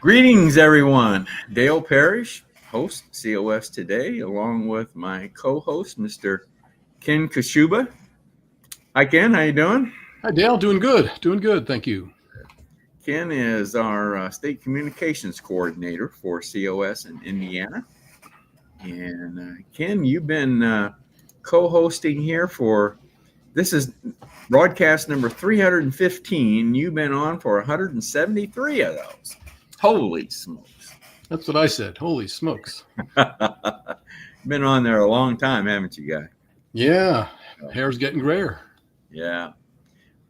Greetings, everyone. Dale Parrish, host COS today, along with my co-host, Mr. Ken Kashuba. Hi, Ken. How you doing? Hi, Dale. Doing good. Doing good. Thank you. Ken is our state communications coordinator for COS in Indiana. And Ken, you've been co-hosting here this is broadcast number 315. You've been on for 173 of those. Holy smokes. That's what I said. Holy smokes. Been on there a long time, haven't you, guy? Yeah. Hair's getting grayer. Yeah.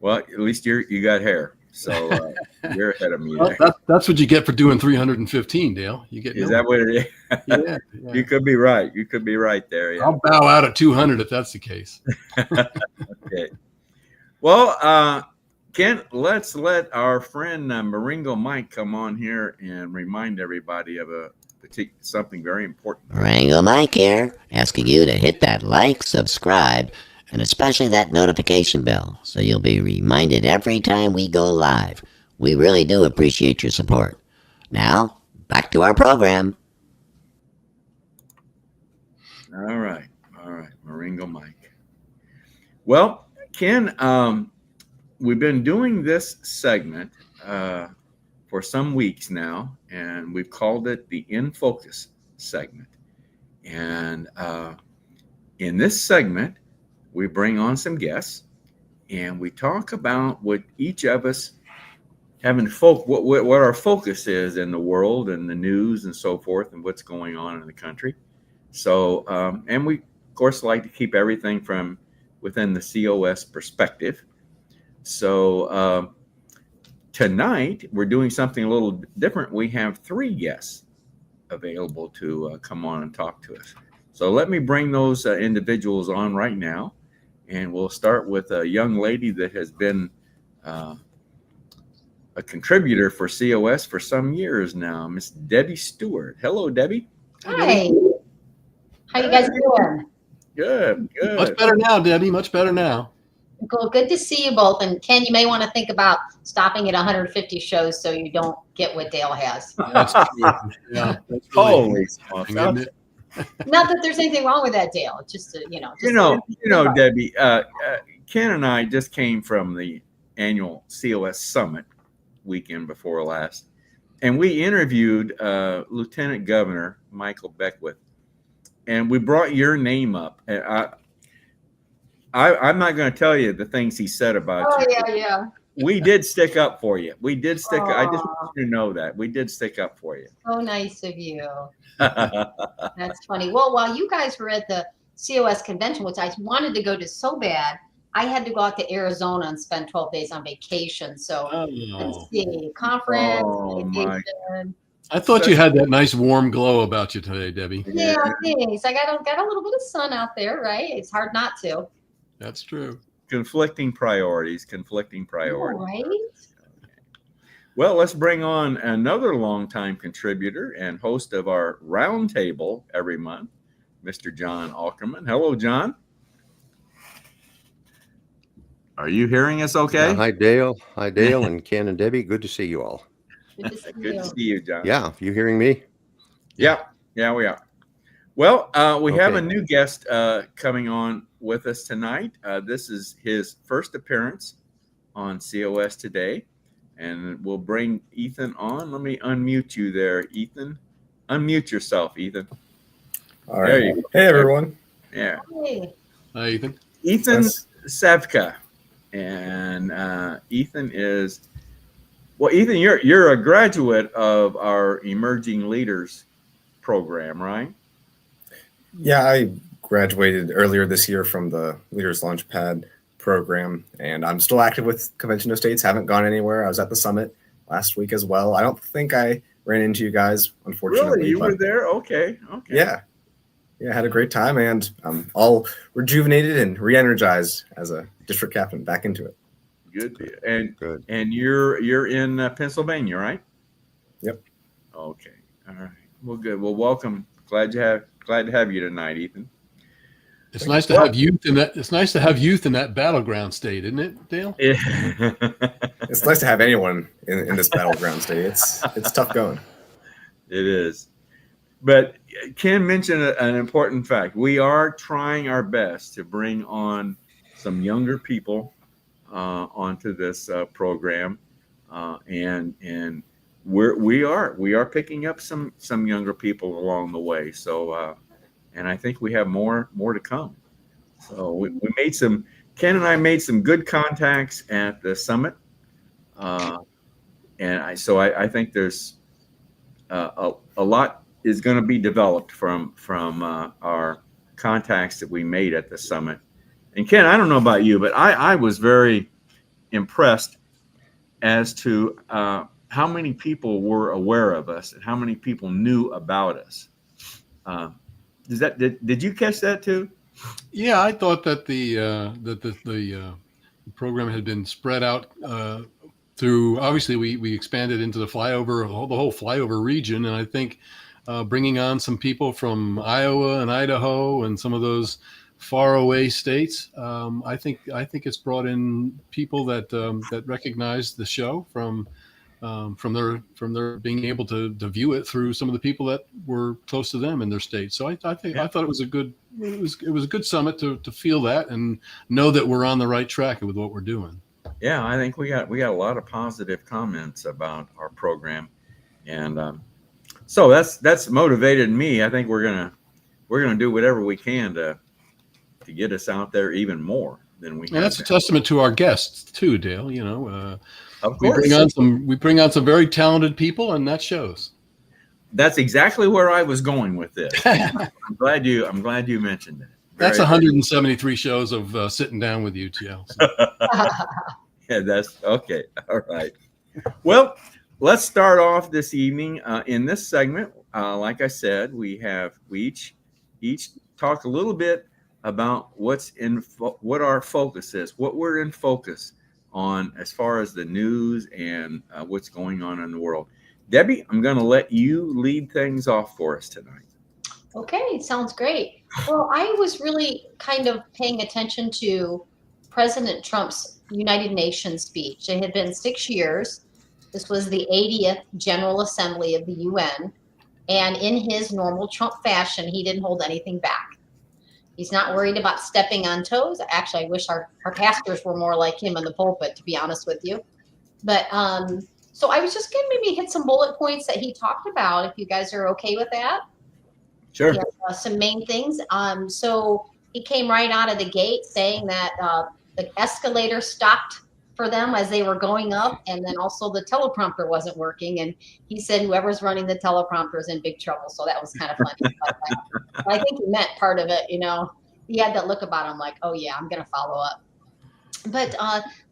Well, at least you got hair. So you're ahead of me. Well, that's what you get for doing 315, Dale. You get Is that what it is? Yeah. You could be right. You could be right there. Yeah. I'll bow out at 200 if that's the case. Okay. Well, Ken, let's let our friend Maringo Mike come on here and remind everybody of something very important. Maringo Mike here, asking you to hit that like, subscribe, and especially that notification bell so you'll be reminded every time we go live. We really do appreciate your support. Now, back to our program. All right. Maringo Mike. Well, Ken, we've been doing this segment for some weeks now, and we've called it the In Focus segment. And in this segment, we bring on some guests, and we talk about what each of us what our focus is in the world and the news and so forth, and what's going on in the country. So, and we of course like to keep everything from within the COS perspective. So tonight we're doing something a little different. We have 3 guests available to come on and talk to us. So let me bring those individuals on right now, and we'll start with a young lady that has been a contributor for COS for some years now, Miss Debbie Stewart. Hello, Debbie. Hi. How you guys doing? Good. Much better now, Debbie. Much better now. Cool. Good to see you both. And Ken, you may want to think about stopping at 150 shows so you don't get what Dale has. That's true. Yeah. That's Holy smokes. Not Not that there's anything wrong with that, Dale. It's just Debbie. Ken and I just came from the annual COS Summit weekend before last, and we interviewed Lieutenant Governor Michael Beckwith, and we brought your name up. And I'm not going to tell you the things he said about you. Yeah. We did stick up for you. I just want you to know that we did stick up for you. So nice of you. That's funny. Well, while you guys were at the COS convention, which I wanted to go to so bad, I had to go out to Arizona and spend 12 days on vacation. So let's see, conference, vacation. I thought you had that nice warm glow about you today, Debbie. Yeah, thanks. I got a little bit of sun out there, right? It's hard not to. That's true. Conflicting priorities. All right. Well, let's bring on another longtime contributor and host of our roundtable every month, Mr. John Alkerman. Hello, John. Are you hearing us okay? Hi, Dale. And Ken and Debbie. Good to see you all. Good to see Good you. to see you, John. Yeah, you hearing me? Yeah, we are. Well, we have a new guest coming on with us tonight. This is his first appearance on COS today, and we'll bring Ethan on. Let me unmute you there, Ethan. Unmute yourself, Ethan. All right. There you go. Hey, everyone. Yeah. Hey. Hi, Ethan. Ethan Savka. And Ethan is, well, Ethan, you're a graduate of our Emerging Leaders program, right? Yeah, I graduated earlier this year from the Leaders Launchpad program, and I'm still active with Convention of States. Haven't gone anywhere. I was at the summit last week as well. I don't think I ran into you guys, unfortunately. Really? You were there? Okay. Yeah, I had a great time, and I'm all rejuvenated and re-energized as a district captain. Back into it. Good. And you're in Pennsylvania, right? Yep. Okay. All right. Well, good. Well, welcome. Glad to have you tonight, Ethan. It's nice to have youth in that. It's nice to have youth in that battleground state, isn't it, Dale? It's nice to have anyone in this battleground state. It's tough going. It is. But Ken mentioned an important fact. We are trying our best to bring on some younger people onto this program, and we are picking up some younger people along the way. So, and I think we have more to come. So we made Ken and I made some good contacts at the summit, and I think there's a lot is going to be developed from our contacts that we made at the summit. And Ken, I don't know about you, but I was very impressed as to how many people were aware of us and how many people knew about us. Did you catch that too? Yeah, I thought that the program had been spread out through. Obviously, we expanded into the whole flyover region, and I think bringing on some people from Iowa and Idaho and some of those faraway states. I think it's brought in people that recognize the show from their being able to view it through some of the people that were close to them in their state. So I thought it was a good summit to feel that and know that we're on the right track with what we're doing. Yeah, I think we got a lot of positive comments about our program, and so that's motivated me. I think we're gonna do whatever we can to get us out there even more than we. And that's a testament to our guests too, Dale. You know, of course, we bring on some very talented people, and that shows. That's exactly where I was going with this. I'm glad you mentioned that. That's 173 shows of sitting down with you, Dale. So. Yeah, that's okay. All right. Well, let's start off this evening in this segment. Like I said, we each talk a little bit about what our focus is, what we're in focus on as far as the news and what's going on in the world. Debbie, I'm going to let you lead things off for us tonight. Okay, sounds great. Well, I was really kind of paying attention to President Trump's United Nations speech. It had been 6 years. This was the 80th General Assembly of the UN. And in his normal Trump fashion, he didn't hold anything back. He's not worried about stepping on toes. Actually, I wish our pastors were more like him in the pulpit, to be honest with you. But so I was just going to maybe hit some bullet points that he talked about, if you guys are okay with that. Sure. Yeah, some main things. So he came right out of the gate saying that the escalator stopped for them as they were going up, and then also the teleprompter wasn't working. And he said whoever's running the teleprompter is in big trouble. So that was kind of funny. But I think he meant part of it. You know, he had that look about him like, oh yeah, I'm going to follow up. But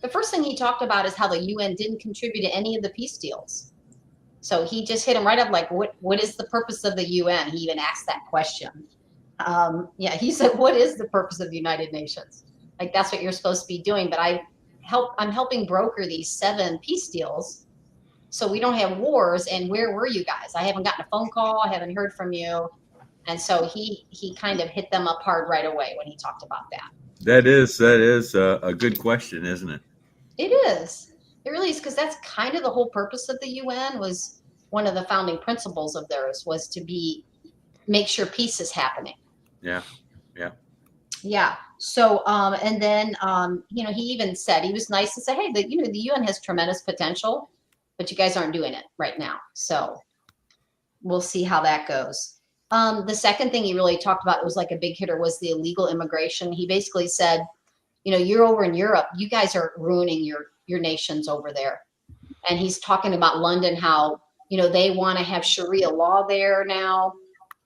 the first thing he talked about is how the UN didn't contribute to any of the peace deals. So he just hit him right up like, what is the purpose of the UN? He even asked that question. He said, what is the purpose of the United Nations? Like, that's what you're supposed to be doing. But I'm helping broker these 7 peace deals so we don't have wars. And where were you guys? I haven't gotten a phone call. I haven't heard from you. And so he kind of hit them up hard right away when he talked about that. That is a good question, isn't it? It is. It really is, because that's kind of the whole purpose of the UN. Was one of the founding principles of theirs was to make sure peace is happening. Yeah. So, and then, he even said, he was nice to say, hey, the UN has tremendous potential, but you guys aren't doing it right now. So we'll see how that goes. The second thing he really talked about, it was like a big hitter, was the illegal immigration. He basically said, you're over in Europe, you guys are ruining your nations over there. And he's talking about London, how, they want to have Sharia law there now.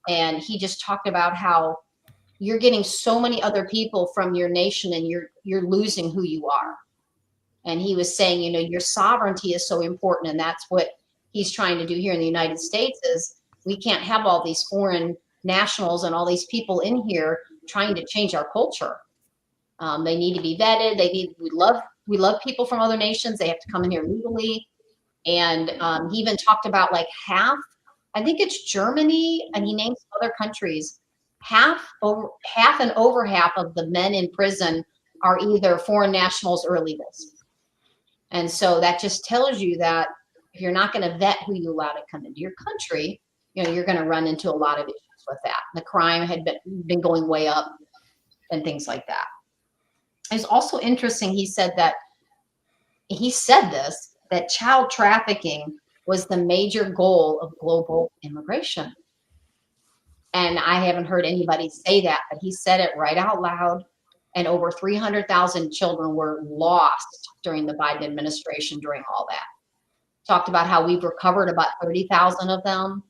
And he just talked about how you're getting so many other people from your nation and you're losing who you are. And he was saying, your sovereignty is so important. And that's what he's trying to do here in the United States is we can't have all these foreign nationals and all these people in here trying to change our culture. They need to be vetted. We love people from other nations. They have to come in here legally. And he even talked about like half, I think it's Germany, and he named some other countries half and over half of the men in prison are either foreign nationals or illegals. And so that just tells you that if you're not going to vet who you allow to come into your country, you're going to run into a lot of issues with that. The crime had been going way up and things like that. It's also interesting. He said this, that child trafficking was the major goal of global immigration. And I haven't heard anybody say that, but he said it right out loud. And over 300,000 children were lost during the Biden administration during all that. Talked about how we've recovered about 30,000 of them,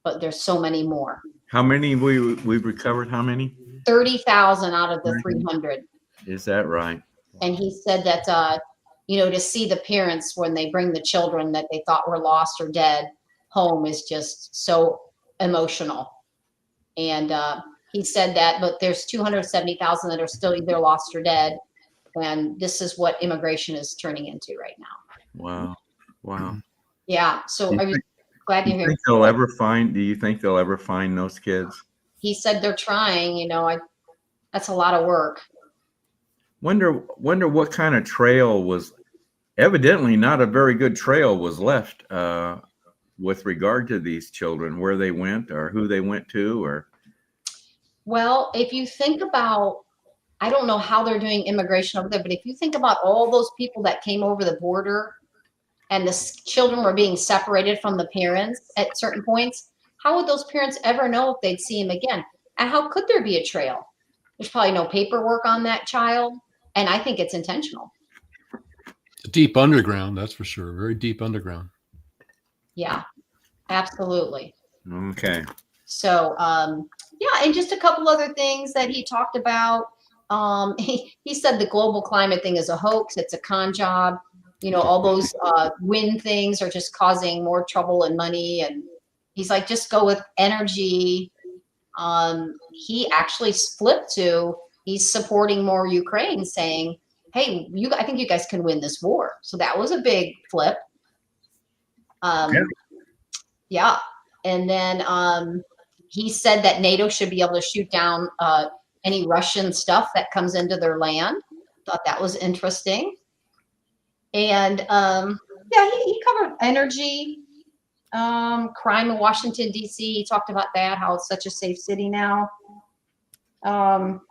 but there's so many more. How many we've recovered? How many? 30,000 out of the 300. Is that right? And he said that, to see the parents when they bring the children that they thought were lost or dead home is just so emotional. And he said that, but there's 270,000 that are still either lost or dead. And this is what immigration is turning into right now. Wow. Yeah. So I was glad to hear. Do you think they'll ever find those kids? He said they're trying, that's a lot of work. Wonder what kind of trail was, evidently not a very good trail was left with regard to these children, where they went or who they went to, or. Well, if you think about, I don't know how they're doing immigration over there, but if you think about all those people that came over the border and the children were being separated from the parents at certain points, how would those parents ever know if they'd see him again? And how could there be a trail? There's probably no paperwork on that child. And I think it's intentional. Deep underground, that's for sure. Very deep underground. Yeah, absolutely. Okay. So, and just a couple other things that he talked about. He said the global climate thing is a hoax. It's a con job. All those wind things are just causing more trouble and money. And he's like, just go with energy. He actually flipped to, he's supporting more Ukraine, saying, hey, I think you guys can win this war. So that was a big flip. Yeah. And then he said that NATO should be able to shoot down any Russian stuff that comes into their land. Thought that was interesting. And he covered energy, crime in Washington, D.C. He talked about that, how it's such a safe city now.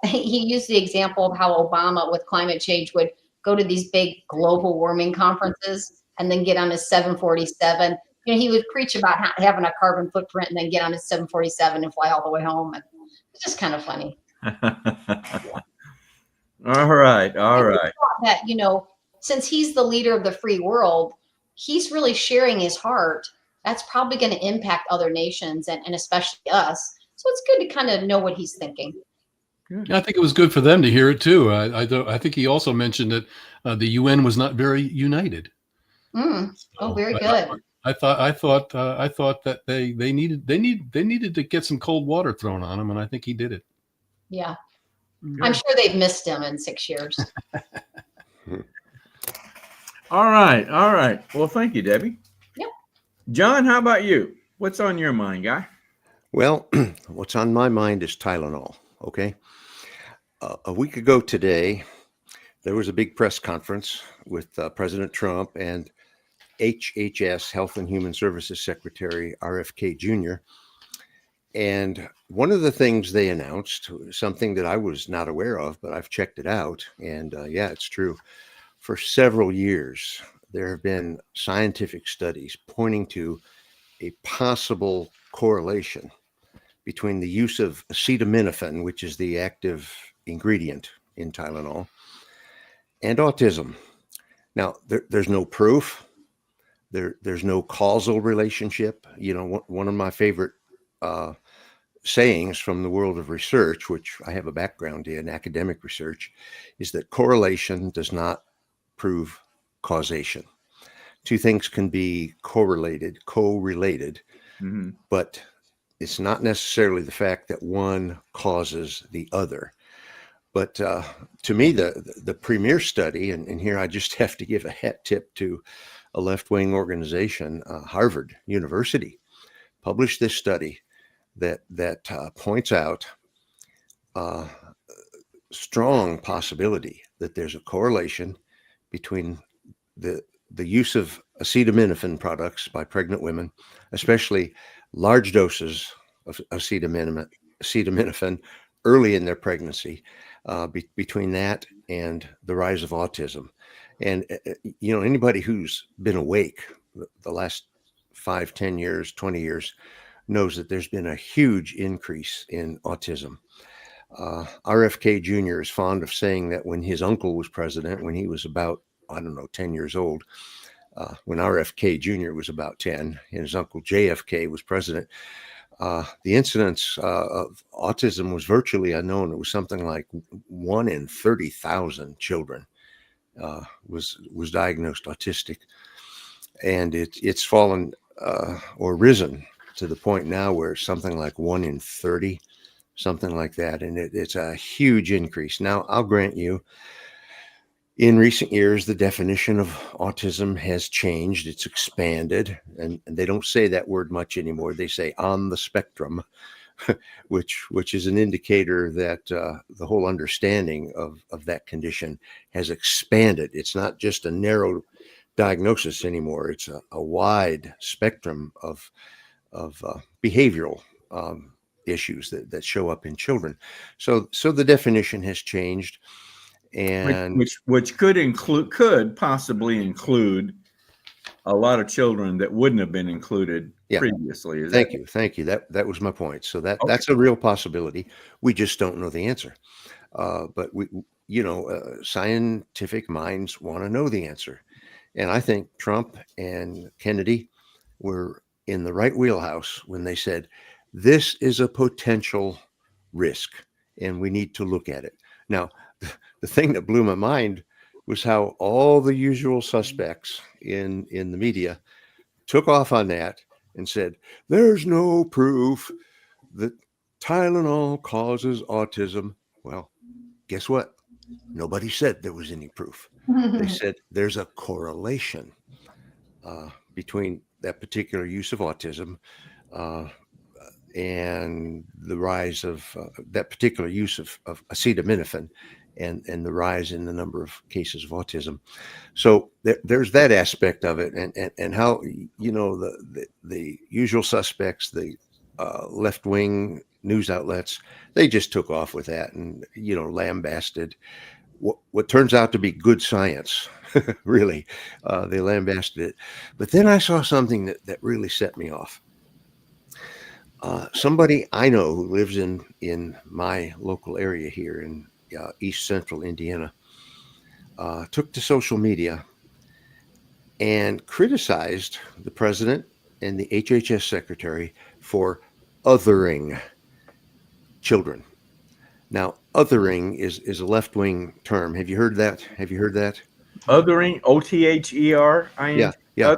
He used the example of how Obama with climate change would go to these big global warming conferences and then get on his 747. He would preach about having a carbon footprint and then get on his 747 and fly all the way home. And it's just kind of funny. All right. That, since he's the leader of the free world, he's really sharing his heart. That's probably going to impact other nations and especially us. So it's good to kind of know what he's thinking. Good. I think it was good for them to hear it too. I think he also mentioned that the UN was not very united. Oh, very good. I thought that they needed to get some cold water thrown on them, and I think he did it. Yeah, good. I'm sure they've missed him in 6 years. All right. Well, thank you, Debbie. Yep. John, how about you? What's on your mind, guy? Well, what's on my mind is Tylenol. Okay. A week ago today, there was a big press conference with President Trump and HHS, Health and Human Services Secretary RFK Jr. And one of the things they announced, something that I was not aware of, but I've checked it out. And it's true. For several years, there have been scientific studies pointing to a possible correlation between the use of acetaminophen, which is the active ingredient in Tylenol, and autism. Now, there's no proof. There's no causal relationship. One of my favorite sayings from the world of research, which I have a background in academic research, is that correlation does not prove causation. Two things can be correlated, but it's not necessarily the fact that one causes the other. But to me, the premier study, and here I just have to give a hat tip to a left-wing organization, Harvard University, published this study that points out strong possibility that there's a correlation between the use of acetaminophen products by pregnant women, especially large doses of acetaminophen early in their pregnancy, between that and the rise of autism. And anybody who's been awake the last 5, 10 years, 20 years knows that there's been a huge increase in autism. RFK Jr. is fond of saying that when his uncle was president, when he was about, 10 years old, when RFK Jr. was about 10 and his uncle JFK was president, the incidence of autism was virtually unknown. It was something like 1 in 30,000 children was diagnosed autistic. And it's fallen or risen to the point now where it's something like 1 in 30, something like that. And it's a huge increase. Now, I'll grant you, in recent years, the definition of autism has changed. It's expanded, and they don't say that word much anymore. They say on the spectrum, which is an indicator that the whole understanding of that condition has expanded. It's not just a narrow diagnosis anymore. It's a wide spectrum of behavioral issues that show up in children. So the definition has changed, and which could possibly include a lot of children that wouldn't have been included previously. Thank you. That was my point. So that's a real possibility. We just don't know the answer. But we, scientific minds want to know the answer. And I think Trump and Kennedy were in the right wheelhouse when they said, this is a potential risk and we need to look at it. Now, the thing that blew my mind was how all the usual suspects in the media took off on that and said, there's no proof that Tylenol causes autism. Well, guess what? Nobody said there was any proof. They said there's a correlation between that particular use of autism and the rise of that particular use of acetaminophen and the rise in the number of cases of autism. So there's that aspect of it, and how the usual suspects, the left-wing news outlets, they just took off with that and lambasted what turns out to be good science. Really, they lambasted it. But then I saw something that really set me off. Somebody I know who lives in my local area here in East Central Indiana took to social media and criticized the president and the HHS secretary for othering children. Now, othering is a left-wing term. Have you heard that? Othering, OTHERING. Yeah. Othering?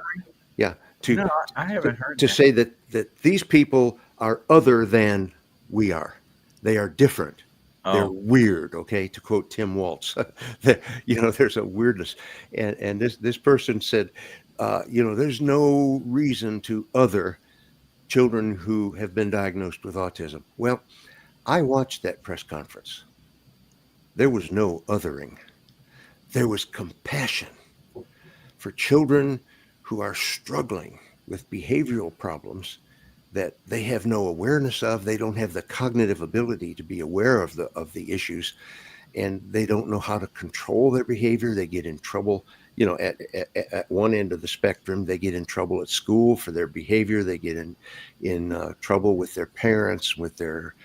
Yeah. No, I haven't heard to that. say that these people are other than we are. They are different. They're weird. Okay, to quote Tim Waltz, there's a weirdness, and this person said, there's no reason to other children who have been diagnosed with autism. Well, I watched that press conference. There was no othering. There was compassion for children who are struggling with behavioral problems that they have no awareness of. They don't have the cognitive ability to be aware of the issues, and they don't know how to control their behavior. They get in trouble, at one end of the spectrum. They get in trouble at school for their behavior. They get in trouble with their parents, with their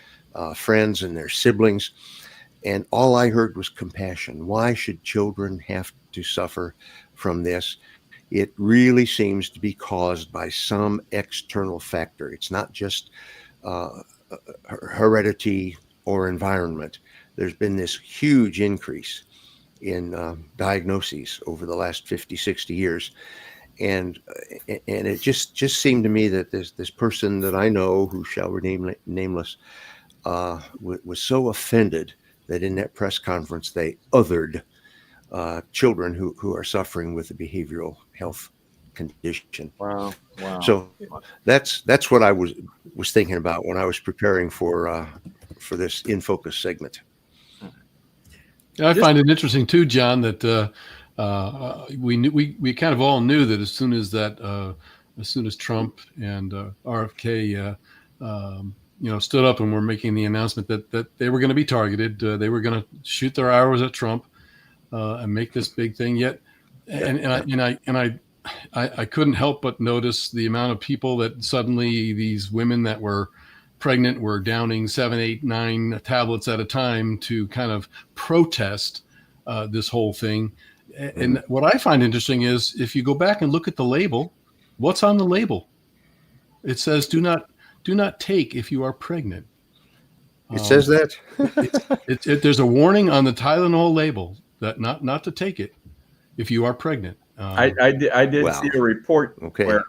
friends and their siblings. And all I heard was compassion. Why should children have to suffer from this? It really seems to be caused by some external factor. It's not just heredity or environment. There's been this huge increase in diagnoses over the last 50, 60 years. And it just seemed to me that this person that I know, who shall remain nameless, was so offended that in that press conference they othered children who are suffering with a behavioral health condition. Wow. So that's what I was thinking about when I was preparing for for this In Focus segment. I find it interesting too, John, that we kind of all knew that as soon as Trump and RFK stood up and were making the announcement that they were going to be targeted, they were going to shoot their arrows at Trump and make this big thing. Yet, I couldn't help but notice the amount of people that suddenly these women that were pregnant were downing 7, 8, 9 tablets at a time to kind of protest this whole thing. And what I find interesting is if you go back and look at the label, what's on the label? It says, do not take if you are pregnant. It says that? There's a warning on the Tylenol label that not to take it if you are pregnant. I did Wow. see a report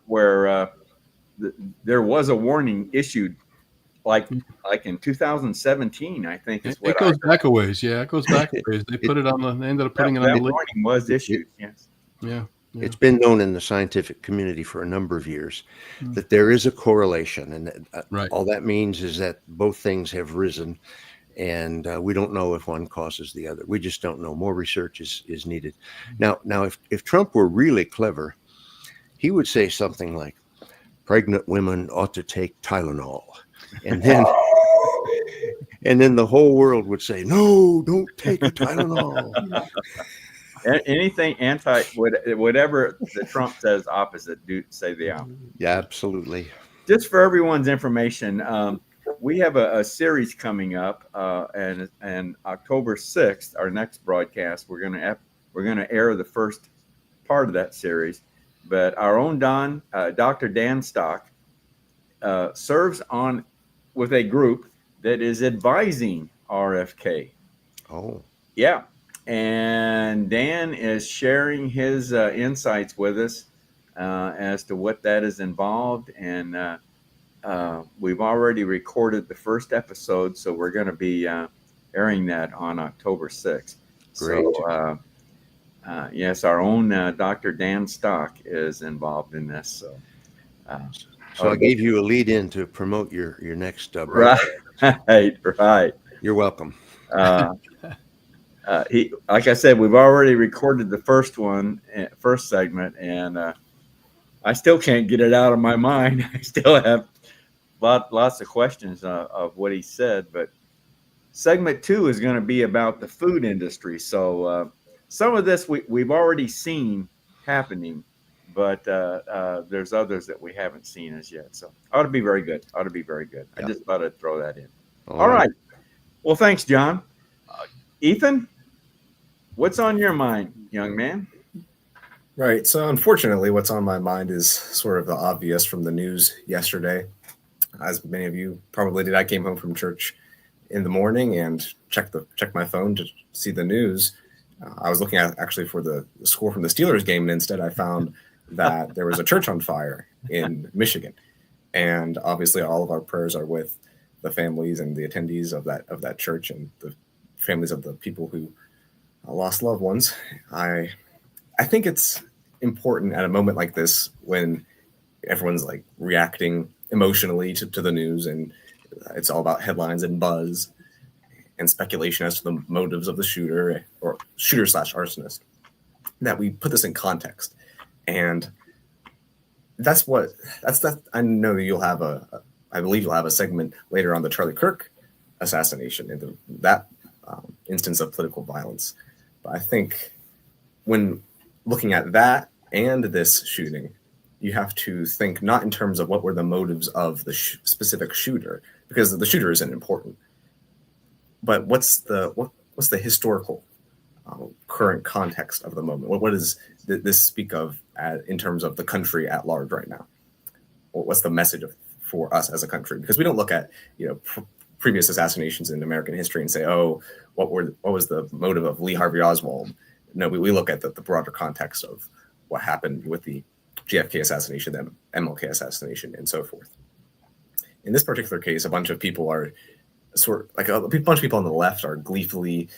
where there was a warning issued like in 2017, I think is what it goes back a ways. Yeah, it goes back a ways. They put it on they ended up putting it on the label. warning was issued. Yes. Yeah. It's been known in the scientific community for a number of years that there is a correlation, and Right. all that means is that both things have risen, and we don't know if one causes the other. We just don't know. More research is needed. Now, if Trump were really clever, he would say something like, "Pregnant women ought to take Tylenol," and then the whole world would say, "No, don't take a Tylenol." Anything whatever the Trump says opposite, do say the opposite. Yeah, absolutely. Just for everyone's information, we have a series coming up, and October 6th, our next broadcast, we're gonna air the first part of that series. But our own Dr. Dan Stock, serves with a group that is advising RFK. Oh, Yeah. And Dan is sharing his insights with us as to what that is involved. And we've already recorded the first episode, so we're going to be airing that on October 6th. Great. So, yes, our own Dr. Dan Stock is involved in this. So I gave you a lead in to promote your next right, right. You're welcome. Like I said, we've already recorded the first segment, and I still can't get it out of my mind. I still have lots of questions of what he said. But segment 2 is going to be about the food industry. So some of this we've already seen happening, but there's others that we haven't seen as yet. So ought to be very good. I just thought I'd throw that in. All right. Well, thanks, John. Ethan, what's on your mind, young man? Right. So unfortunately, what's on my mind is sort of the obvious from the news yesterday. As many of you probably did, I came home from church in the morning and checked my phone to see the news. I was looking at actually for the score from the Steelers game, and instead I found that there was a church on fire in Michigan. And obviously all of our prayers are with the families and the attendees of that church and the families of the people who lost loved ones. I think it's important at a moment like this when everyone's like reacting emotionally to the news, and it's all about headlines and buzz and speculation as to the motives of the shooter or shooter/arsonist, that we put this in context. And that's that. I know I believe you'll have a segment later on the Charlie Kirk assassination and that instance of political violence. But I think when looking at that and this shooting, you have to think not in terms of what were the motives of the specific shooter, because the shooter isn't important, but what's the historical current context of the moment? What does this speak of in terms of the country at large right now? What's the message for us as a country? Because we don't look at previous assassinations in American history and say, oh, what was the motive of Lee Harvey Oswald? No, we look at the broader context of what happened with the JFK assassination, the MLK assassination, and so forth. In this particular case, a bunch of people are a bunch of people on the left are gleefully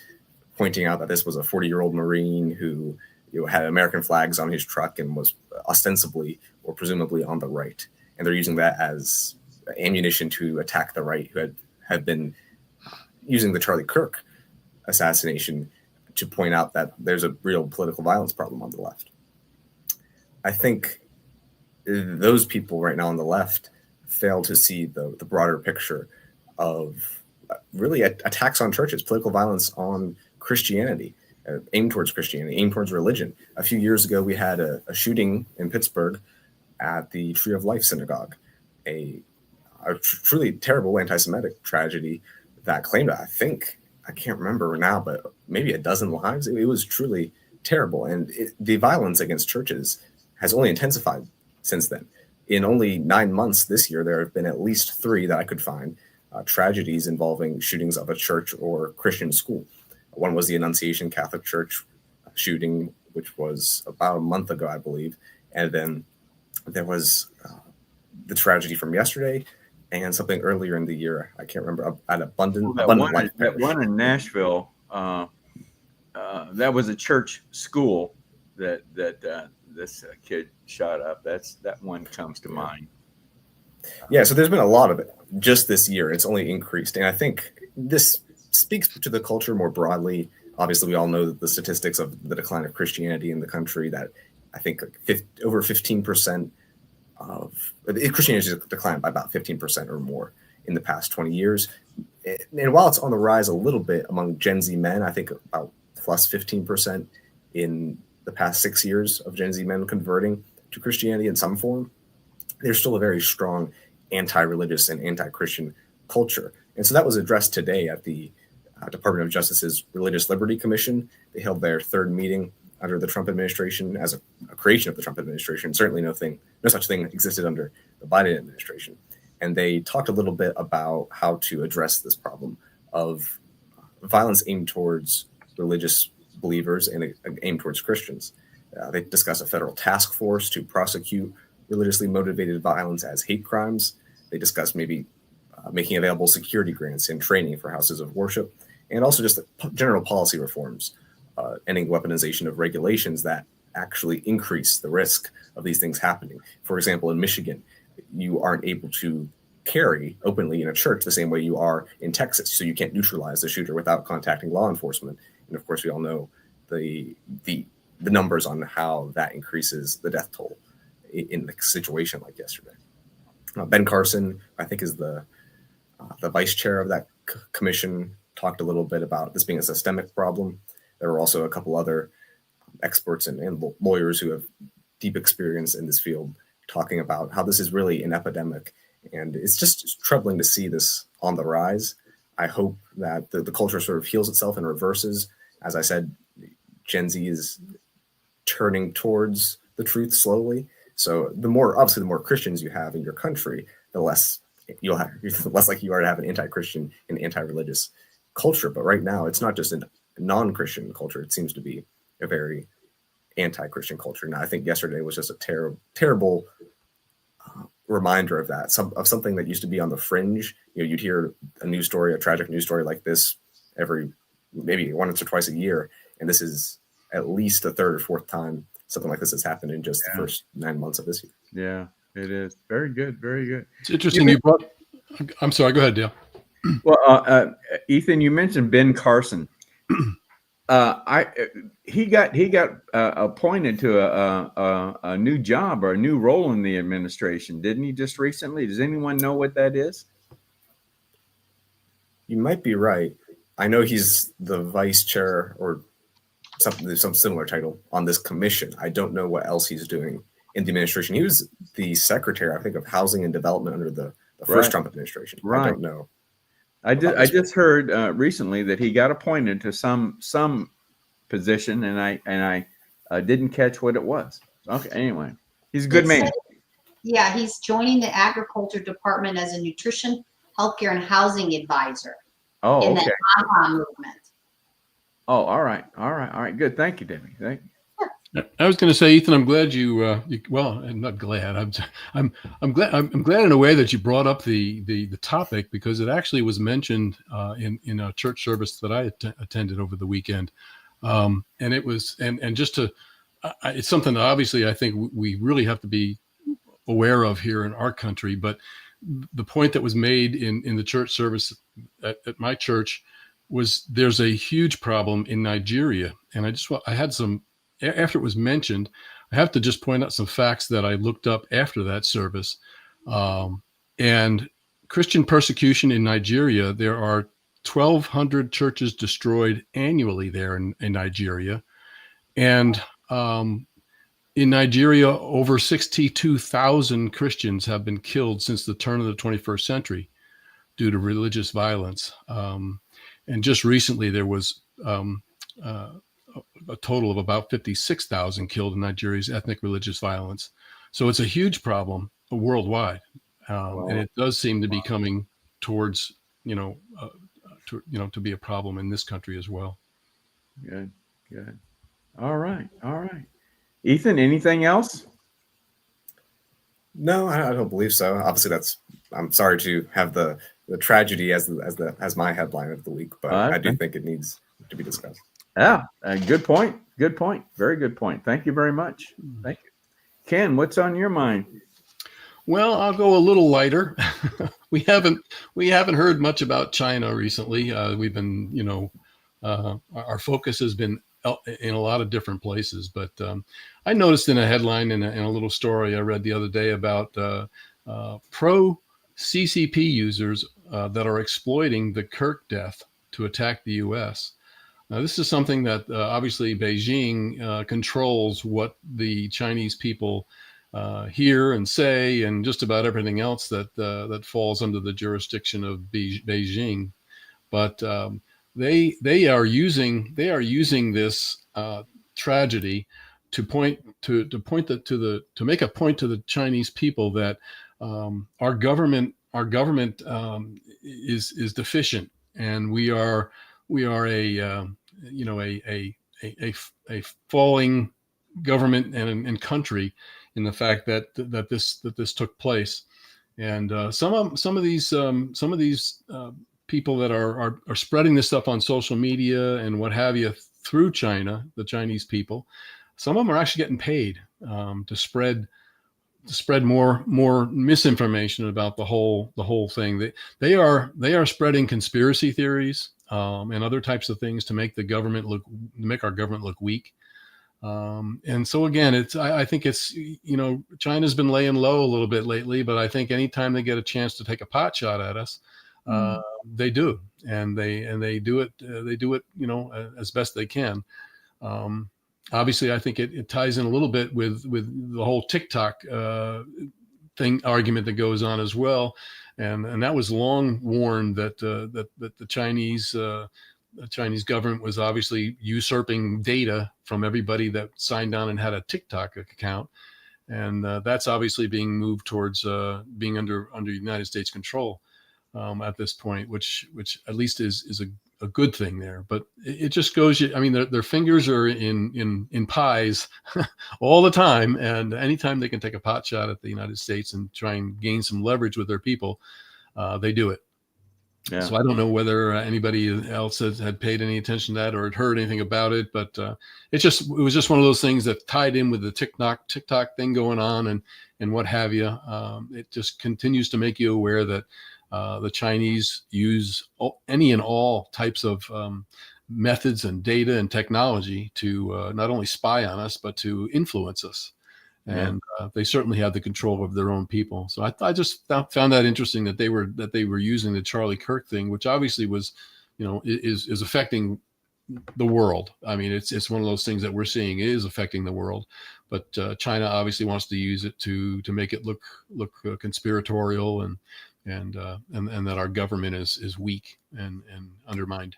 pointing out that this was a 40-year-old Marine who had American flags on his truck and was ostensibly or presumably on the right. And they're using that as ammunition to attack the right, who had been using the Charlie Kirk assassination to point out that there's a real political violence problem on the left. I think those people right now on the left fail to see the broader picture of really attacks on churches, political violence on Christianity, aimed towards Christianity, aimed towards religion. A few years ago, we had a shooting in Pittsburgh at the Tree of Life Synagogue, a truly terrible anti-Semitic tragedy that claimed, I can't remember now, but maybe a dozen lives. It was truly terrible. And the violence against churches has only intensified since then. In only 9 months this year, there have been at least 3 that I could find tragedies involving shootings of a church or Christian school. One was the Annunciation Catholic Church shooting, which was about a month ago, I believe. And then there was the tragedy from yesterday and something earlier in the year. I can't remember. At Abundant Life that Parish. one in Nashville, that was a church school that this kid shot up. That one comes to mind. Yeah, so there's been a lot of it just this year. It's only increased. And I think this speaks to the culture more broadly. Obviously, we all know the statistics of the decline of Christianity in the country, that I think over 15% of Christianity has declined by about 15% or more in the past 20 years. And while it's on the rise a little bit among Gen Z men, I think about plus 15% in the past 6 years of Gen Z men converting to Christianity in some form, there's still a very strong anti-religious and anti-Christian culture. And so that was addressed today at the Department of Justice's Religious Liberty Commission. They held their 3rd meeting under the Trump administration as a creation of the Trump administration. Certainly no such thing existed under the Biden administration. And they talked a little bit about how to address this problem of violence aimed towards religious believers and aimed towards Christians. They discussed a federal task force to prosecute religiously motivated violence as hate crimes. They discussed maybe making available security grants and training for houses of worship, and also just the general policy reforms, ending weaponization of regulations that actually increase the risk of these things happening. For example, in Michigan, you aren't able to carry openly in a church the same way you are in Texas. So you can't neutralize the shooter without contacting law enforcement. And of course, we all know the numbers on how that increases the death toll in a situation like yesterday. Ben Carson, I think, is the vice chair of that commission, talked a little bit about this being a systemic problem. There were also a couple other experts and lawyers who have deep experience in this field talking about how this is really an epidemic. And it's just troubling to see this on the rise. I hope that the culture sort of heals itself and reverses. As I said, Gen Z is turning towards the truth slowly. So the more Christians you have in your country, the less like you are to have an anti-Christian and anti-religious culture. But right now, it's not just a non-Christian culture. It seems to be a very anti-Christian culture. Now, I think yesterday was just a terrible reminder of that, of something that used to be on the fringe. You'd hear a tragic news story like this every maybe once or twice a year, and this is at least the 3rd or 4th time something like this has happened in just the first 9 months of this year. Yeah, it is. Very good. Very good. It's interesting you brought. I'm sorry. Go ahead, Dale. Well, Ethan, you mentioned Ben Carson. He got appointed to a new job or a new role in the administration, didn't he? Just recently. Does anyone know what that is? You might be right. I know he's the vice chair or some similar title on this commission. I don't know what else he's doing in the administration. He was the secretary, I think, of housing and development under the first Trump administration. Right. I don't know. I just heard recently that he got appointed to some position, and I didn't catch what it was. Okay, anyway, he's a good man. Yeah, he's joining the agriculture department as a nutrition, healthcare, and housing advisor. Oh, in okay. the AHA movement. Oh, all right. Good. Thank you, Debbie. Thank you. I was going to say, Ethan, I'm glad well, I'm not glad. I'm glad in a way that you brought up the topic, because it actually was mentioned in a church service that I attended over the weekend, and it was just to it's something that obviously I think we really have to be aware of here in our country. But the point that was made in the church service at my church was there's a huge problem in Nigeria, and I had some after it was mentioned. I have to just point out some facts that I looked up after that service. And Christian persecution in Nigeria, there are 1,200 churches destroyed annually there in Nigeria. And in Nigeria, over 62,000 Christians have been killed since the turn of the 21st century due to religious violence. And just recently, there was a total of about 56,000 killed in Nigeria's ethnic religious violence. So it's a huge problem worldwide. And it does seem to be coming towards, to be a problem in this country as well. Good. All right. Ethan, anything else? No, I don't believe so. Obviously, I'm sorry to have the tragedy as my headline of the week, but I do think it needs to be discussed. Yeah, good point. Very good point. Thank you very much. Thank you. Ken, what's on your mind? Well, I'll go a little lighter. We haven't heard much about China recently. We've been, our focus has been in a lot of different places. But I noticed in a headline in a little story I read the other day about pro CCP users that are exploiting the Kirk death to attack the U.S. Now, this is something that obviously Beijing controls what the Chinese people hear and say, and just about everything else that falls under the jurisdiction of Beijing. But they are using this tragedy to make a point to the Chinese people that our government is deficient, and we are a falling government and country in the fact that this took place. And some of these people that are spreading this stuff on social media and what have you through China, the Chinese people, some of them are actually getting paid to spread more misinformation about the whole thing. They are spreading conspiracy theories and other types of things to make our government look weak. And so again, I think it's, China's been laying low a little bit lately, but I think anytime they get a chance to take a pot shot at us, they do, and they do it, as best they can. Obviously, I think it ties in a little bit with the whole TikTok argument that goes on as well, and that was long warned that the Chinese government was obviously usurping data from everybody that signed on and had a TikTok account, and that's obviously being moved towards being under United States control at this point, which at least is a good thing there. But it just goes, I mean, their fingers are in pies all the time, and anytime they can take a pot shot at the United States and try and gain some leverage with their people, they do it. Yeah. So I don't know whether anybody else had paid any attention to that or had heard anything about it, but it was just one of those things that tied in with the TikTok thing going on and what have you. It just continues to make you aware that the Chinese use any and all types of methods and data and technology to not only spy on us, but to influence us. And they certainly have the control of their own people. So I just found that interesting that they were using the Charlie Kirk thing, which obviously was, is affecting the world. I mean, it's one of those things that we're seeing is affecting the world, but China obviously wants to use it to make it look conspiratorial and that our government is weak and undermined.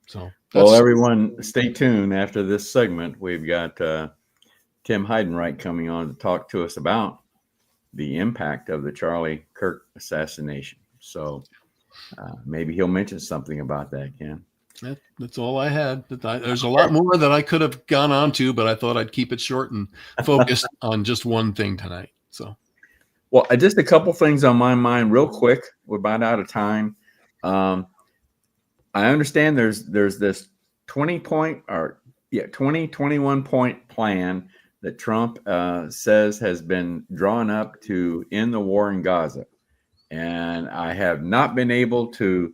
So well, everyone, stay tuned. After this segment, we've got Tim Heidenreich coming on to talk to us about the impact of the Charlie Kirk assassination. So maybe he'll mention something about that, Ken. That's all I had. There's a lot more that I could have gone on to, but I thought I'd keep it short and focused on just one thing tonight. So, well, just a couple things on my mind real quick. We're about out of time. I understand there's this 21 point plan that Trump says has been drawn up to end the war in Gaza. And I have not been able to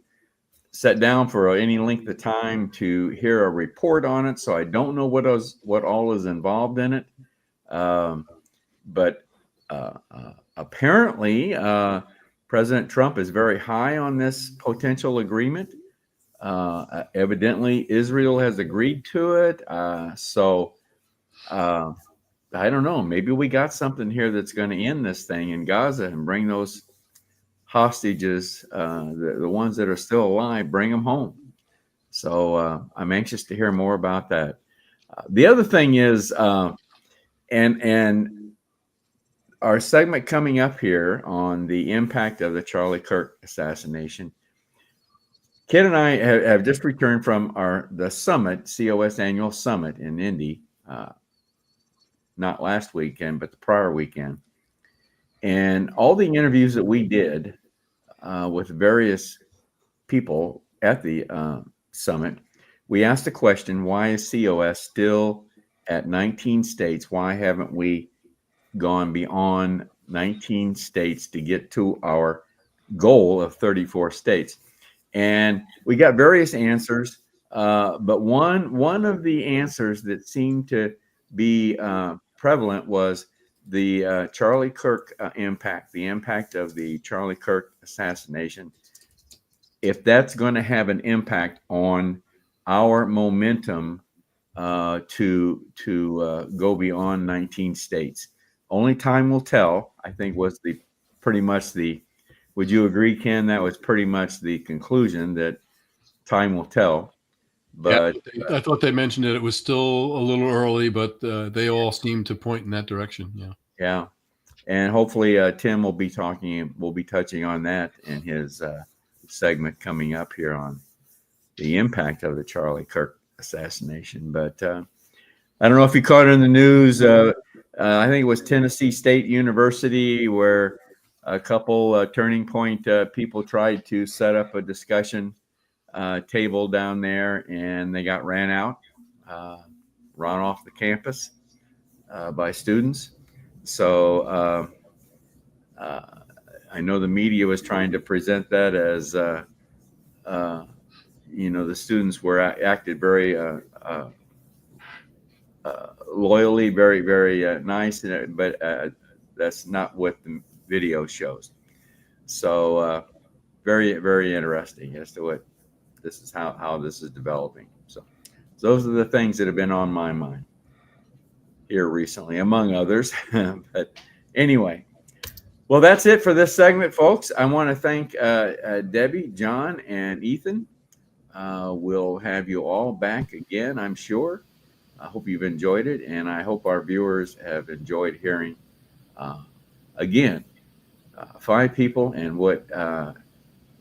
sat down for any length of time to hear a report on it, so I don't know what all is involved in it. But apparently, President Trump is very high on this potential agreement. Evidently, Israel has agreed to it. So I don't know. Maybe we got something here that's going to end this thing in Gaza and bring those hostages, the ones that are still alive, bring them home. So I'm anxious to hear more about that. The other thing is, and our segment coming up here on the impact of the Charlie Kirk assassination. Kid and I have just returned from the summit, COS annual summit in Indy, not last weekend, but the prior weekend. And all the interviews that we did with various people at the summit, we asked the question, why is COS still at 19 states? Why haven't we gone beyond 19 states to get to our goal of 34 states? And we got various answers, but one of the answers that seemed to be prevalent was the Charlie Kirk impact, the impact of the Charlie Kirk assassination. If that's going to have an impact on our momentum to go beyond 19 states, only time will tell. I think was pretty much the. Would you agree, Ken? That was pretty much the conclusion, that time will tell. But yeah, I thought they mentioned it was still a little early, but they all seem to point in that direction. Yeah. Yeah. And hopefully Tim will be touching on that in his segment coming up here on the impact of the Charlie Kirk assassination. But I don't know if you caught it in the news. I think it was Tennessee State University, where a couple Turning Point people tried to set up a discussion table down there, and they got run off the campus by students. So I know the media was trying to present that as, the students were acted very loyally, very, very nice, but that's not what the video shows. So very, very interesting as to what this is, how this is developing. So those are the things that have been on my mind here recently, among others. But anyway, well, that's it for this segment, folks. I want to thank Debbie, John, and Ethan. We'll have you all back again, I'm sure. I hope you've enjoyed it, and I hope our viewers have enjoyed hearing again 5 people and what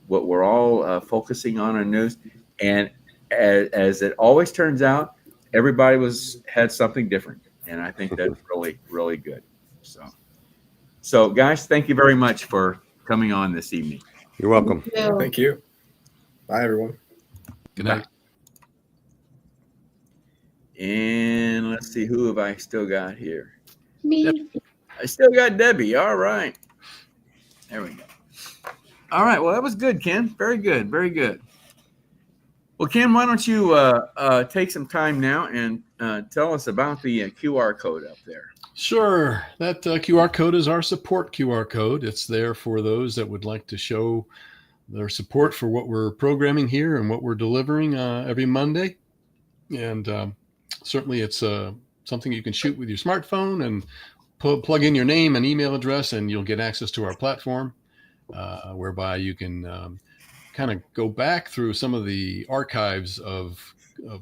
we're all focusing on in news. And as it always turns out, everybody had something different, and I think that's really, really good. So guys, thank you very much for coming on this evening. You're welcome. Thank you. Bye, everyone. Good night. And let's see, who have I still got here? Me. I still got Debbie. All right. There we go. All right. Well, that was good, Ken. Very good. Very good. Well, Ken, why don't you take some time now and tell us about the QR code up there? Sure. That QR code is our support QR code. It's there for those that would like to show their support for what we're programming here and what we're delivering every Monday. And certainly it's something you can shoot with your smartphone and plug in your name and email address, and you'll get access to our platform, whereby you can kind of go back through some of the archives of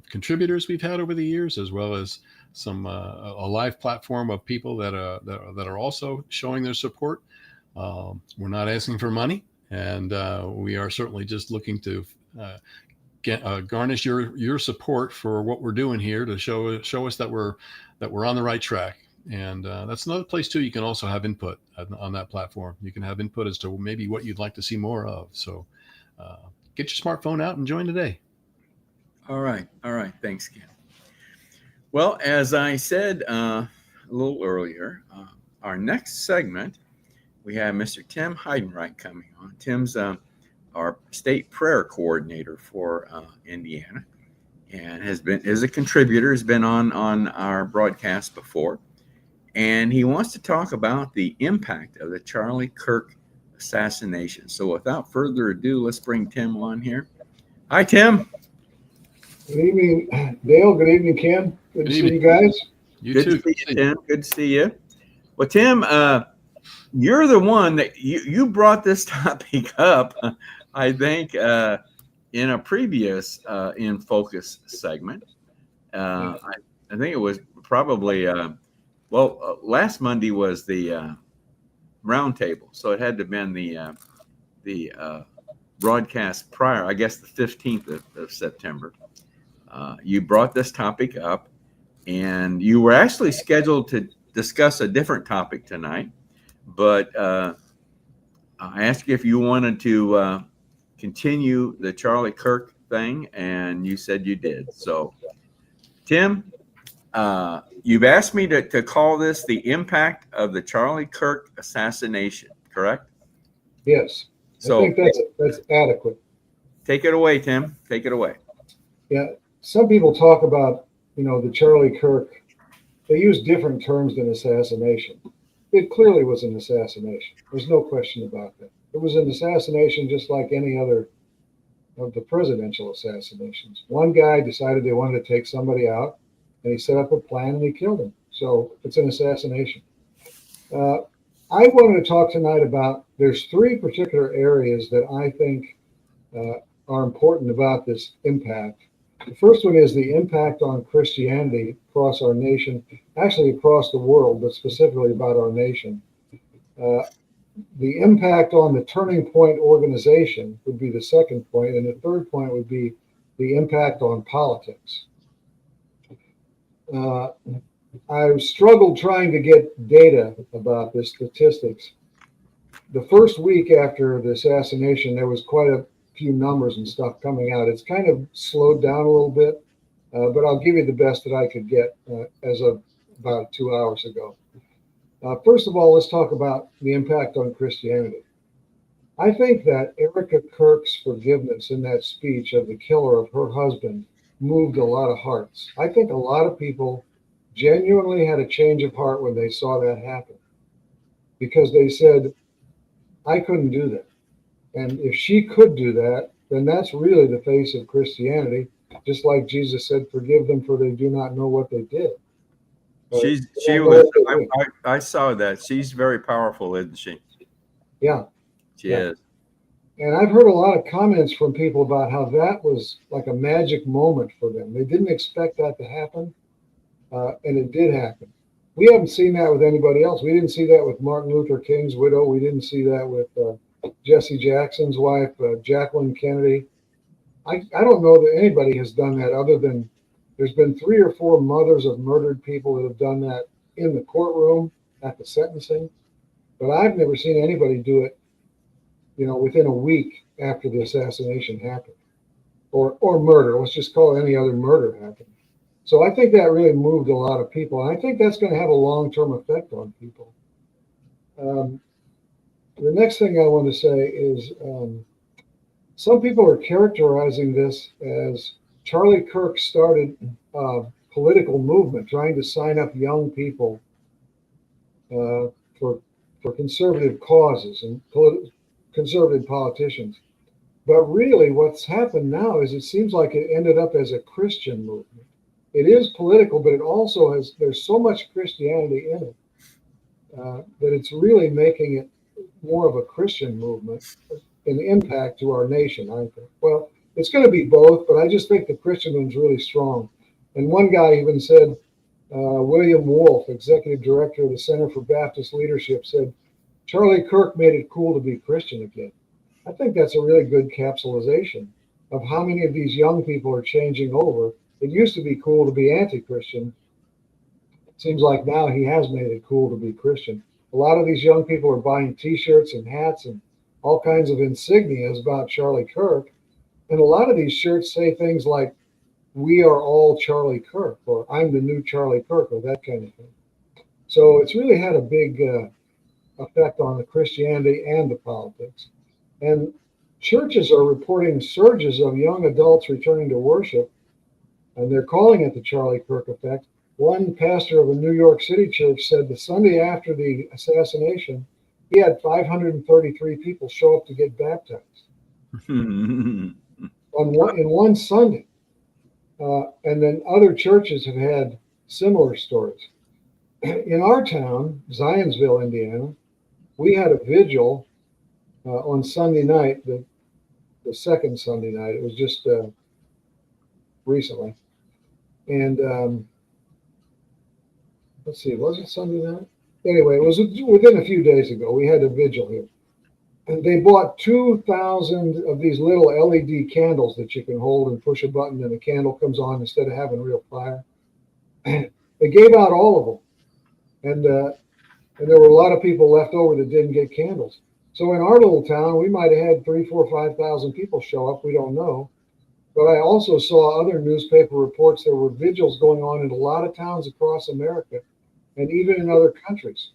contributors we've had over the years, as well as some a live platform of people that are also showing their support. We're not asking for money, and we are certainly just looking to garnish your support for what we're doing here, to show us that we're on the right track. And that's another place too. You can also have input on that platform. You can have input as to maybe what you'd like to see more of. So get your smartphone out and join today. All right. Thanks, Ken. Well, as I said a little earlier, our next segment, we have Mr. Tim Heidenreich coming on. Tim's our state prayer coordinator for Indiana, and is a contributor, has been on our broadcast before, and he wants to talk about the impact of the Charlie Kirk assassination. So without further ado, let's bring Tim on here. Hi, Tim. Good evening, Dale. Good evening, Ken. Good to see you guys. You Good too. to see you, Tim. Good to see you. Well, Tim, you're the one that you brought this topic up, I think, in a previous In Focus segment. I think it was probably, last Monday was the roundtable, so it had to have been the broadcast prior, I guess the 15th of September. You brought this topic up, and you were actually scheduled to discuss a different topic tonight, but I asked you if you wanted to continue the Charlie Kirk thing, and you said you did. So, Tim, you've asked me to call this the impact of the Charlie Kirk assassination, correct? Yes, So I think that's adequate. take it away, Tim. Take it away. Yeah, some people talk about, the Charlie Kirk. They use different terms than assassination. It clearly was an assassination. There's no question about that. It was an assassination just like any other of the presidential assassinations. One guy decided they wanted to take somebody out, and he set up a plan and he killed him. So it's an assassination. I wanted to talk tonight about, there's three particular areas that I think are important about this impact. The first one is the impact on Christianity across our nation, actually across the world, but specifically about our nation. The impact on the Turning Point organization would be the second point, and the third point would be the impact on politics. I've struggled trying to get data about this, statistics. The first week after the assassination, there was quite a few numbers and stuff coming out. It's kind of slowed down a little bit, but I'll give you the best that I could get as of about 2 hours ago. First of all, let's talk about the impact on Christianity. I think that Erica Kirk's forgiveness in that speech of the killer of her husband moved a lot of hearts. I think a lot of people genuinely had a change of heart when they saw that happen, because they said, I couldn't do that. And if she could do that, then that's really the face of Christianity. Just like Jesus said, forgive them for they do not know what they did. I saw that. She's very powerful, isn't she? Yeah. She is. And I've heard a lot of comments from people about how that was like a magic moment for them. They didn't expect that to happen, and it did happen. We haven't seen that with anybody else. We didn't see that with Martin Luther King's widow. We didn't see that with Jesse Jackson's wife, Jacqueline Kennedy. I don't know that anybody has done that other than there's been 3 or 4 mothers of murdered people that have done that in the courtroom at the sentencing. But I've never seen anybody do it, within a week after the assassination happened, or murder. Let's just call it any other murder happened. So I think that really moved a lot of people. And I think that's going to have a long-term effect on people. The next thing I want to say is some people are characterizing this as Charlie Kirk started a political movement trying to sign up young people for conservative causes and conservative politicians. But really what's happened now is it seems like it ended up as a Christian movement. It is political, but it also there's so much Christianity in it that it's really making it more of a Christian movement, an impact to our nation, I think. Well, it's going to be both, but I just think the Christian one's really strong. And one guy even said, William Wolf, executive director of the Center for Baptist Leadership, said, Charlie Kirk made it cool to be Christian again. I think that's a really good capsulization of how many of these young people are changing over. It used to be cool to be anti-Christian. It seems like now he has made it cool to be Christian. A lot of these young people are buying T-shirts and hats and all kinds of insignias about Charlie Kirk. And a lot of these shirts say things like, we are all Charlie Kirk, or I'm the new Charlie Kirk, or that kind of thing. So it's really had a big effect on the Christianity and the politics. And churches are reporting surges of young adults returning to worship, and they're calling it the Charlie Kirk effect. One pastor of a New York City church said the Sunday after the assassination, he had 533 people show up to get baptized in one Sunday. And then other churches have had similar stories. In our town, Zionsville, Indiana, we had a vigil on Sunday night, the second Sunday night. It was just recently. And let's see, was it Sunday night? Anyway, it was within a few days ago. We had a vigil here. And they bought 2,000 of these little LED candles that you can hold and push a button and a candle comes on instead of having real fire. They gave out all of them. And there were a lot of people left over that didn't get candles. So in our little town, we might have had 3,000, 4,000, 5,000 people show up. We don't know. But I also saw other newspaper reports there were vigils going on in a lot of towns across America and even in other countries.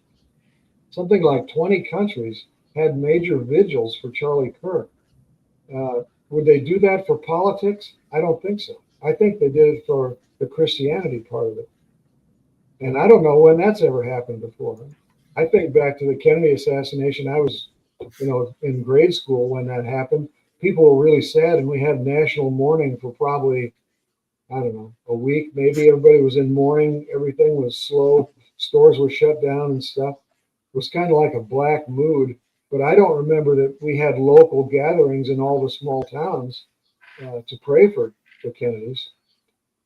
Something like 20 countries had major vigils for Charlie Kirk. Would they do that for politics? I don't think so. I think they did it for the Christianity part of it. And I don't know when that's ever happened before. I think back to the Kennedy assassination. I was, in grade school when that happened. People were really sad, and we had national mourning for probably, I don't know, a week. Maybe everybody was in mourning. Everything was slow. Stores were shut down and stuff. It was kind of like a black mood. But I don't remember that we had local gatherings in all the small towns to pray for the Kennedys.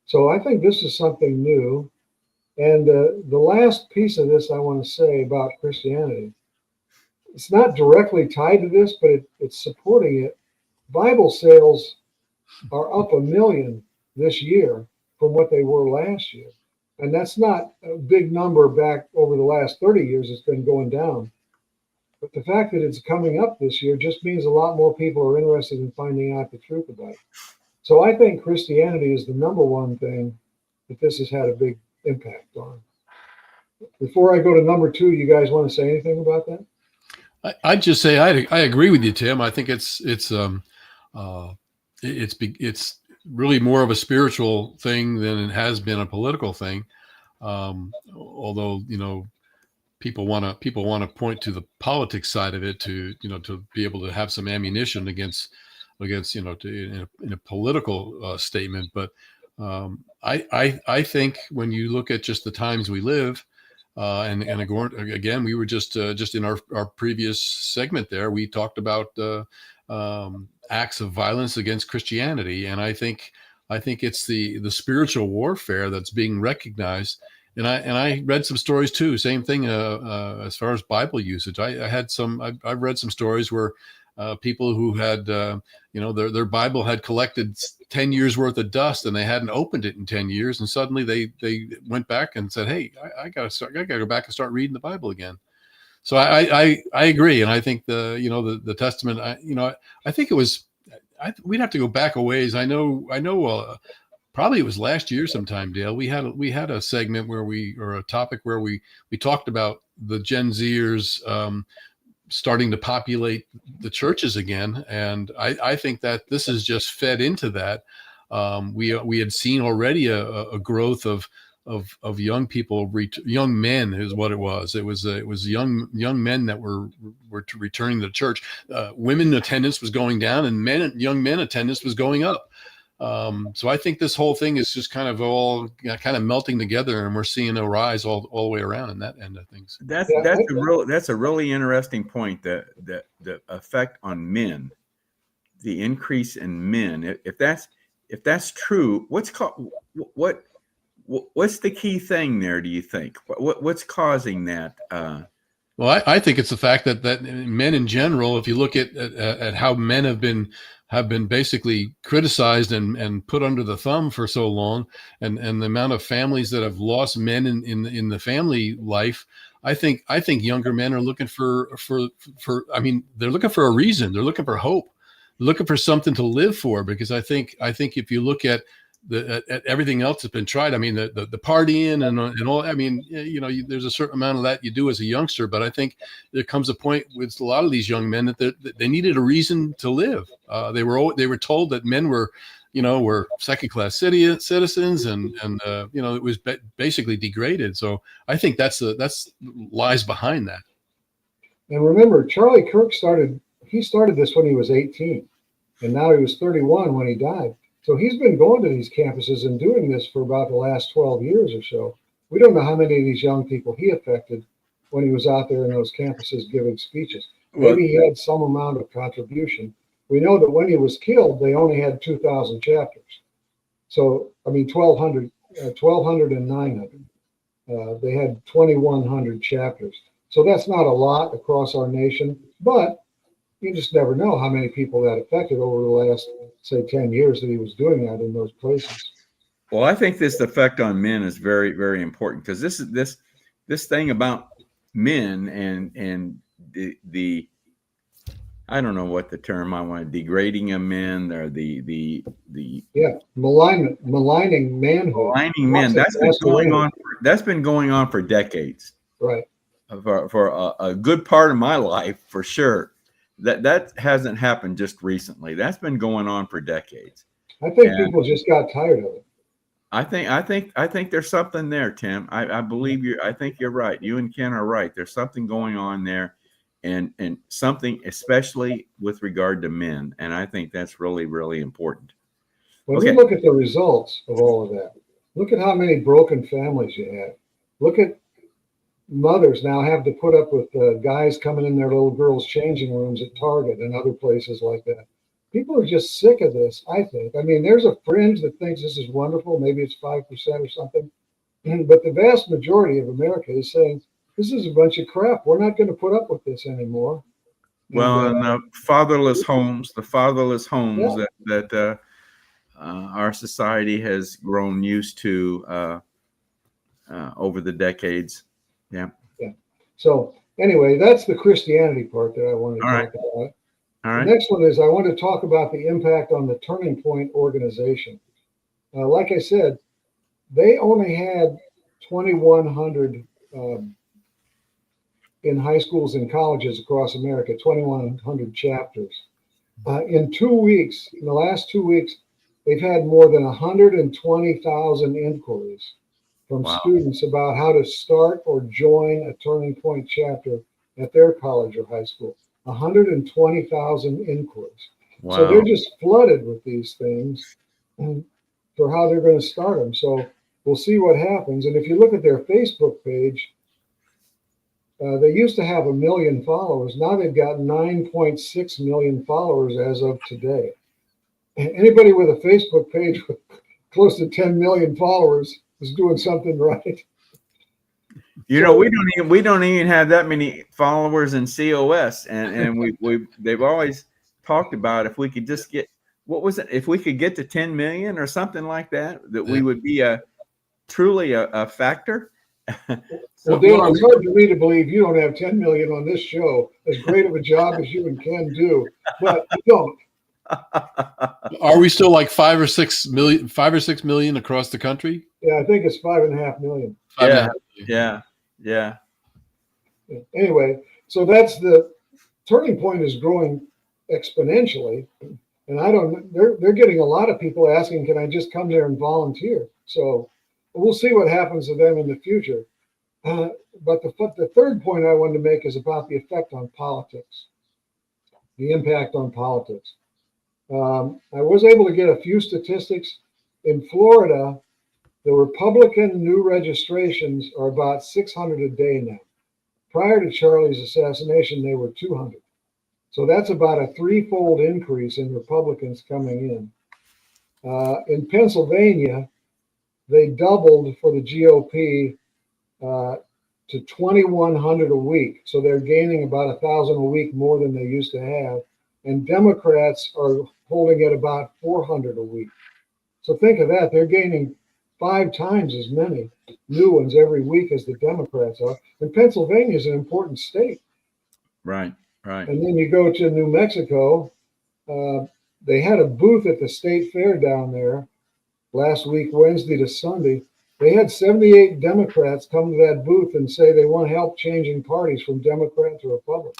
So I think this is something new. And the last piece of this I want to say about Christianity, it's not directly tied to this, but it's supporting it. Bible sales are up 1 million this year from what they were last year. And that's not a big number back over the last 30 years. It's been going down. But the fact that it's coming up this year just means a lot more people are interested in finding out the truth about it. So I think Christianity is the number one thing that this has had a big impact on. Before I go to number 2, you guys want to say anything about that? I'd just say I agree with you, Tim. I think it's really more of a spiritual thing than it has been a political thing. Although people want to point to the politics side of it to be able to have some ammunition against in a political statement. But I think when you look at just the times we live, and again, we were just in our previous segment there, we talked about acts of violence against Christianity, and I think it's the spiritual warfare that's being recognized. And I read some stories too. Same thing as far as Bible usage. I've read some stories where people who had their Bible had collected 10 years worth of dust and they hadn't opened it in 10 years, and suddenly they went back and said, "Hey, I gotta go back and start reading the Bible again." So I agree, and I think the Testament. I think it was. We'd have to go back a ways. I know. Probably it was last year sometime, Dale. We had a segment or a topic where we talked about the Gen Zers starting to populate the churches again, and I think that this has just fed into that. We had seen already a growth of young people, young men is what it was. It was young men that were returning to the church. Women attendance was going down, and young men attendance was going up. So I think this whole thing is just kind of all kind of melting together, and we're seeing a rise all the way around in that end of things. That's a really interesting point. The effect on men, the increase in men. If that's true, what's the key thing there? Do you think what's causing that? Well, I think it's the fact that men in general, if you look at how men have been basically criticized and put under the thumb for so long, and the amount of families that have lost men in the family life, I think younger men are looking for they're looking for a reason. They're looking for hope. They're looking for something to live for, because I think if you look at at everything else that's been tried. I mean, the partying and all. I mean, there's a certain amount of that you do as a youngster, but I think there comes a point with a lot of these young men that they needed a reason to live. They were told that men were second-class citizens, and it was basically degraded. So I think that's lies behind that. And remember, Charlie Kirk started this when he was 18, and now he was 31 when he died. So he's been going to these campuses and doing this for about the last 12 years or so. We don't know how many of these young people he affected when he was out there in those campuses giving speeches. Maybe he had some amount of contribution. We know that when he was killed, they only had 2,000 chapters. So, I mean, 1,200 and 900. They had 2,100 chapters. So that's not a lot across our nation, but you just never know how many people that affected over the last, say, 10 years that he was doing that in those places. Well, I think this effect on men is very, very important, because this thing about men and the I don't know what the term I want, degrading of men, or the maligning manhood. Maligning men. That's been going on for decades. Right. For a good part of my life, for sure. That hasn't happened just recently. That's been going on for decades. I think people just got tired of it. I think there's something there, Tim. I believe you. I think you're right. You and Ken are right. There's something going on there, and something especially with regard to men. And I think that's really, really important. Well, then look at the results of all of that. Look at how many broken families you have. Look at mothers now have to put up with guys coming in their little girls' changing rooms at Target and other places like that. People are just sick of this, I think. I mean, there's a fringe that thinks this is wonderful. Maybe it's 5% or something. But the vast majority of America is saying, this is a bunch of crap. We're not going to put up with this anymore. Well, and the fatherless homes that our society has grown used to over the decades. Yeah. So anyway, that's the Christianity part that I wanted to talk about. All right. The next one is I want to talk about the impact on the Turning Point organization. Like I said, they only had 2,100 in high schools and colleges across America, 2,100 chapters. In the last 2 weeks, they've had more than 120,000 inquiries from students about how to start or join a Turning Point chapter at their college or high school. 120,000 inquiries. Wow. So they're just flooded with these things for how they're going to start them. So we'll see what happens. And if you look at their Facebook page, they used to have 1 million followers. Now they've got 9.6 million followers as of today. And anybody with a Facebook page with close to 10 million followers is doing something right. You know, we don't even have that many followers in COS, and they've always talked about if we could just get, if we could get to 10 million or something like that, we would be truly a factor. Well, Dale, it's hard for me to believe you don't have 10 million on this show, as great of a job as you and Ken do, but you don't. Are we still like 5 or 6 million across the country? Yeah, I think it's 5.5 million. Yeah. Anyway, so that's the Turning Point is growing exponentially, and they're getting a lot of people asking, can I just come there and volunteer? So we'll see what happens to them in the future. But the third point I wanted to make is about the effect on politics, the impact on politics. I was able to get a few statistics. In Florida, the Republican new registrations are about 600 a day now. Prior to Charlie's assassination, they were 200. So that's about a threefold increase in Republicans coming in. In Pennsylvania, they doubled for the GOP to 2,100 a week. So they're gaining about 1,000 a week more than they used to have. And Democrats are holding at about 400 a week. So think of that. They're gaining 5 times as many new ones every week as the Democrats are. And Pennsylvania is an important state. Right. And then you go to New Mexico. They had a booth at the state fair down there last week, Wednesday to Sunday, they had 78 Democrats come to that booth and say they want help changing parties from Democrat to Republican.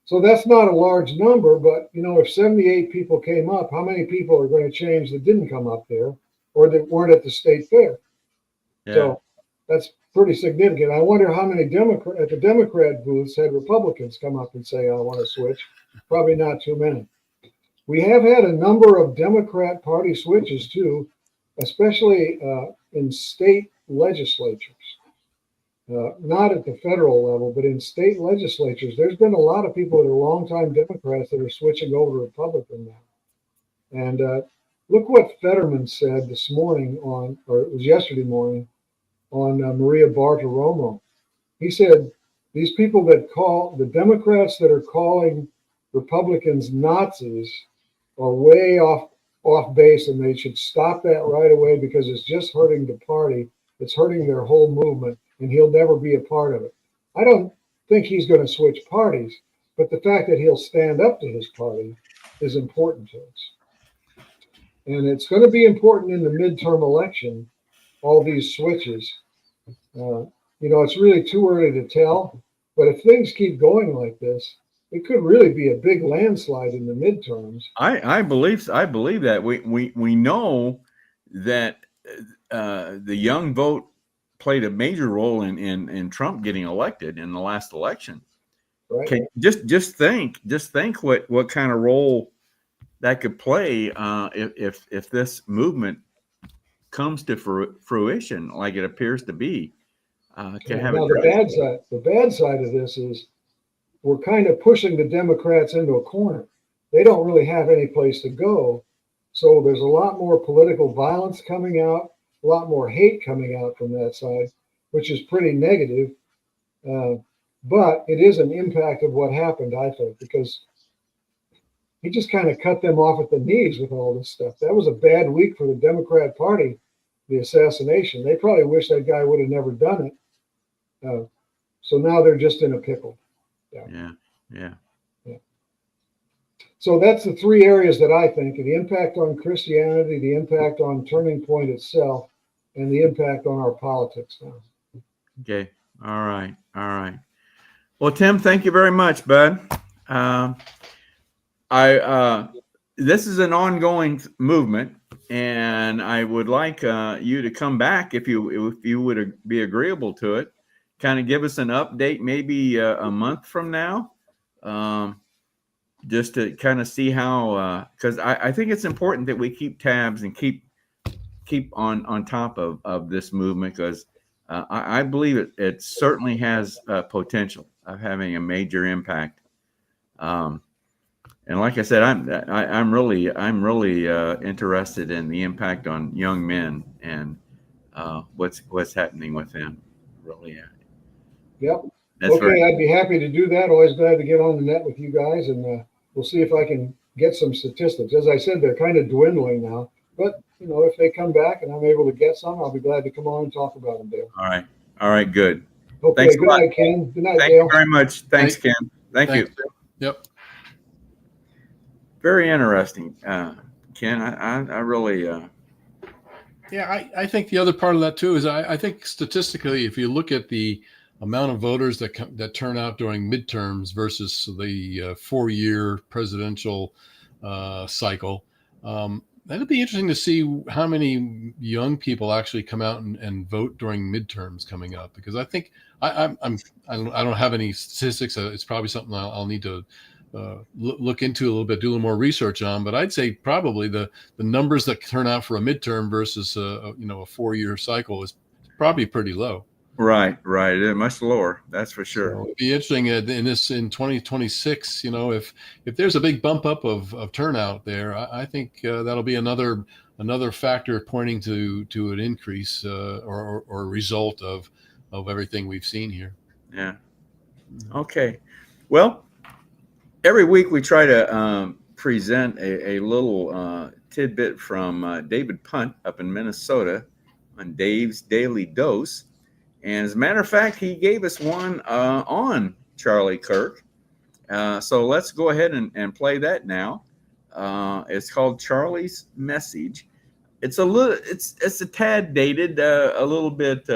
So that's not a large number, but if 78 people came up, how many people are going to change that didn't come up there or that weren't at the state fair? Yeah. So that's pretty significant. I wonder how many at the Democrat booths had Republicans come up and say, I want to switch. Probably not too many. We have had a number of Democrat Party switches too, especially in state legislatures. Not at the federal level, but in state legislatures. There's been a lot of people that are longtime Democrats that are switching over to Republican now. And look what Fetterman said this morning or it was yesterday morning, on Maria Bartiromo. He said, these people that call, the Democrats that are calling Republicans Nazis are way off base, and they should stop that right away because it's just hurting the party. It's hurting their whole movement, and he'll never be a part of it. I don't think he's going to switch parties, but the fact that he'll stand up to his party is important to us. And it's going to be important in the midterm election, all these switches. It's really too early to tell, but if things keep going like this, it could really be a big landslide in the midterms. I believe that we know that the young vote played a major role in Trump getting elected in the last election. Right. Just think what kind of role that could play if this movement comes to fruition like it appears to be. The bad side of this is we're kind of pushing the Democrats into a corner. They don't really have any place to go. So there's a lot more political violence coming out, a lot more hate coming out from that side, which is pretty negative. But it is an impact of what happened, I think, because he just kind of cut them off at the knees with all this stuff. That was a bad week for the Democrat Party, the assassination. They probably wish that guy would have never done it. So now they're just in a pickle. Yeah. So that's the three areas that I think: the impact on Christianity, the impact on Turning Point itself, and the impact on our politics now. Okay. All right. Well, Tim, thank you very much, bud. This is an ongoing movement, and I would like you to come back if you would be agreeable to it. Kind of give us an update, maybe a month from now, just to kind of see how. Because I think it's important that we keep tabs and keep on top of this movement, because I believe it certainly has potential of having a major impact. And like I said, I'm really interested in the impact on young men and what's happening with them. Really. Yep. I'd be happy to do that. Always glad to get on the net with you guys, and we'll see if I can get some statistics. As I said, they're kind of dwindling now, but if they come back and I'm able to get some, I'll be glad to come on and talk about them, Dale. All right, good. Okay, Thanks good night, Ken. Good night, Thank Dale. you very much. Thanks, Ken. Thank you. Yep. Very interesting, Ken. I really. Yeah, I think the other part of that too is I think statistically, if you look at the amount of voters that turn out during midterms versus the 4-year presidential cycle, that'd be interesting to see how many young people actually come out and vote during midterms coming up. Because I think I don't have any statistics. It's probably something I'll need to look into a little bit, do a little more research on. But I'd say probably the numbers that turn out for a midterm versus a 4-year cycle is probably pretty low. Right. It's much lower. That's for sure. So it'd be interesting in 2026. If there's a big bump up of turnout there, I think that'll be another factor pointing to an increase or a result of everything we've seen here. Yeah. Okay. Well, every week we try to present a little tidbit from David Punt up in Minnesota on Dave's Daily Dose. And as a matter of fact, he gave us one on Charlie Kirk. So let's go ahead and play that now. It's called Charlie's Message. It's a tad dated, a little bit.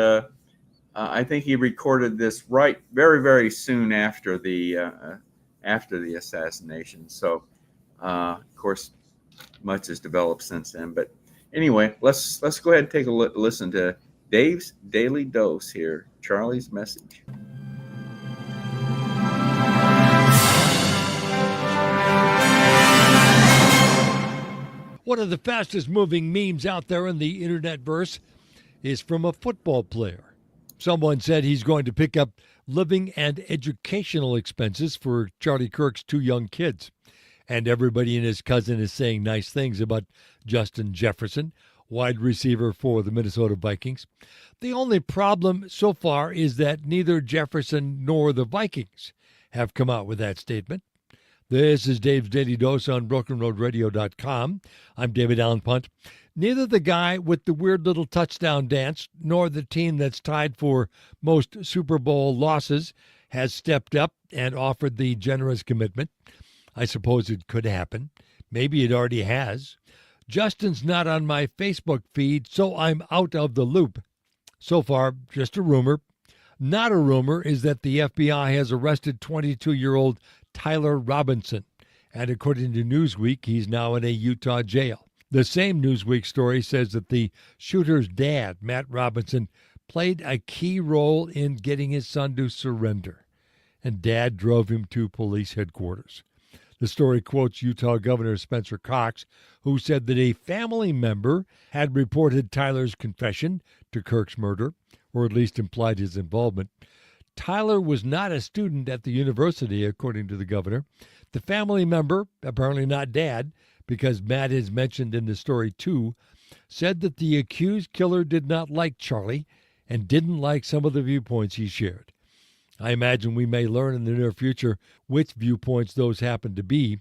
I think he recorded this very, very soon after the assassination. So, of course, much has developed since then. But anyway, let's go ahead and take a listen to Dave's Daily Dose here. Charlie's Message. One of the fastest moving memes out there in the internet verse is from a football player. Someone said he's going to pick up living and educational expenses for Charlie Kirk's 2 young kids. And everybody and his cousin is saying nice things about Justin Jefferson, wide receiver for the Minnesota Vikings. The only problem so far is that neither Jefferson nor the Vikings have come out with that statement. This is Dave's Daily Dose on BrokenRoadRadio.com. I'm David Allen Punt. Neither the guy with the weird little touchdown dance nor the team that's tied for most Super Bowl losses has stepped up and offered the generous commitment. I suppose it could happen. Maybe it already has. Justin's not on my Facebook feed, so I'm out of the loop. So far, just a rumor. Not a rumor is that the FBI has arrested 22-year-old Tyler Robinson, and according to Newsweek, he's now in a Utah jail. The same Newsweek story says that the shooter's dad, Matt Robinson, played a key role in getting his son to surrender, and Dad drove him to police headquarters. The story quotes Utah Governor Spencer Cox, who said that a family member had reported Tyler's confession to Kirk's murder, or at least implied his involvement. Tyler was not a student at the university, according to the governor. The family member, apparently not Dad, because Matt is mentioned in the story too, said that the accused killer did not like Charlie and didn't like some of the viewpoints he shared. I imagine we may learn in the near future which viewpoints those happen to be.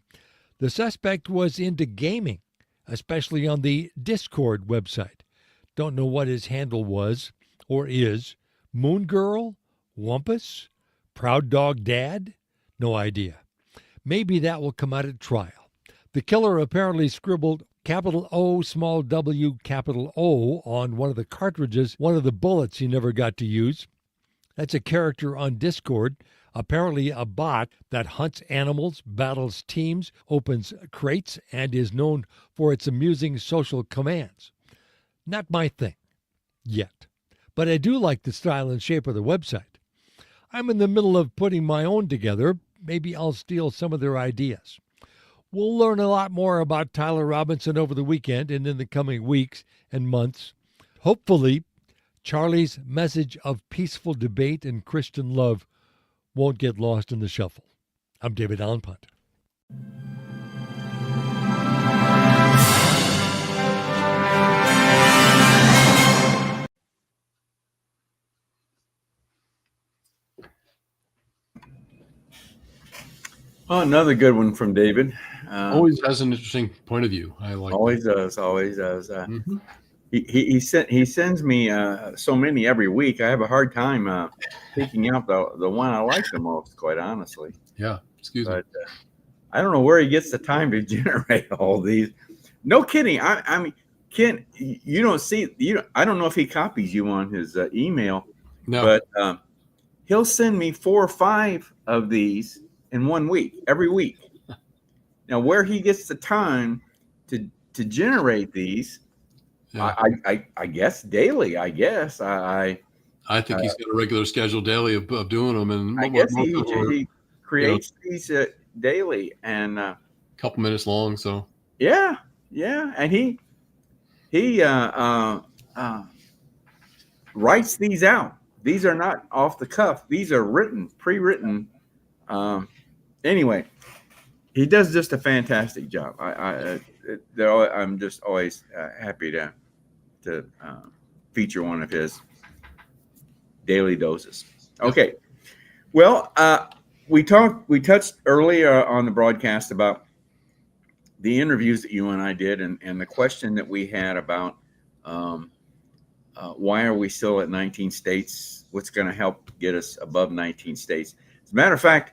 The suspect was into gaming, especially on the Discord website. Don't know what his handle was or is. Moon Girl? Wumpus? Proud Dog Dad? No idea. Maybe that will come out at trial. The killer apparently scribbled capital O, small w, capital O on one of the cartridges, one of the bullets he never got to use. That's a character on Discord, apparently a bot that hunts animals, battles teams, opens crates, and is known for its amusing social commands. Not my thing. Yet. But I do like the style and shape of the website. I'm in the middle of putting my own together. Maybe I'll steal some of their ideas. We'll learn a lot more about Tyler Robinson over the weekend and in the coming weeks and months. Hopefully, Charlie's message of peaceful debate and Christian love won't get lost in the shuffle. I'm David Allen Punt. Oh, another good one from David. Always has an interesting point of view. I like. Always does. He sends me so many every week. I have a hard time picking out the one I like the most, quite honestly. Yeah, excuse me. But I don't know where he gets the time to generate all these. No kidding. I mean, Ken, you don't see I don't know if he copies you on his email. No, but he'll send me 4 or 5 of these in 1 week, every week. Now, where he gets the time to generate these, yeah. I guess daily. I guess I think he's got a regular schedule daily of doing them, and I guess he creates these daily and a couple minutes long. So yeah, and he writes these out. These are not off the cuff. These are pre-written. Anyway, he does just a fantastic job. I'm just always happy to feature one of his daily doses. Okay. Well, we touched earlier on the broadcast about the interviews that you and I did, and the question that we had about why are we still at 19 states? What's going to help get us above 19 states? As a matter of fact,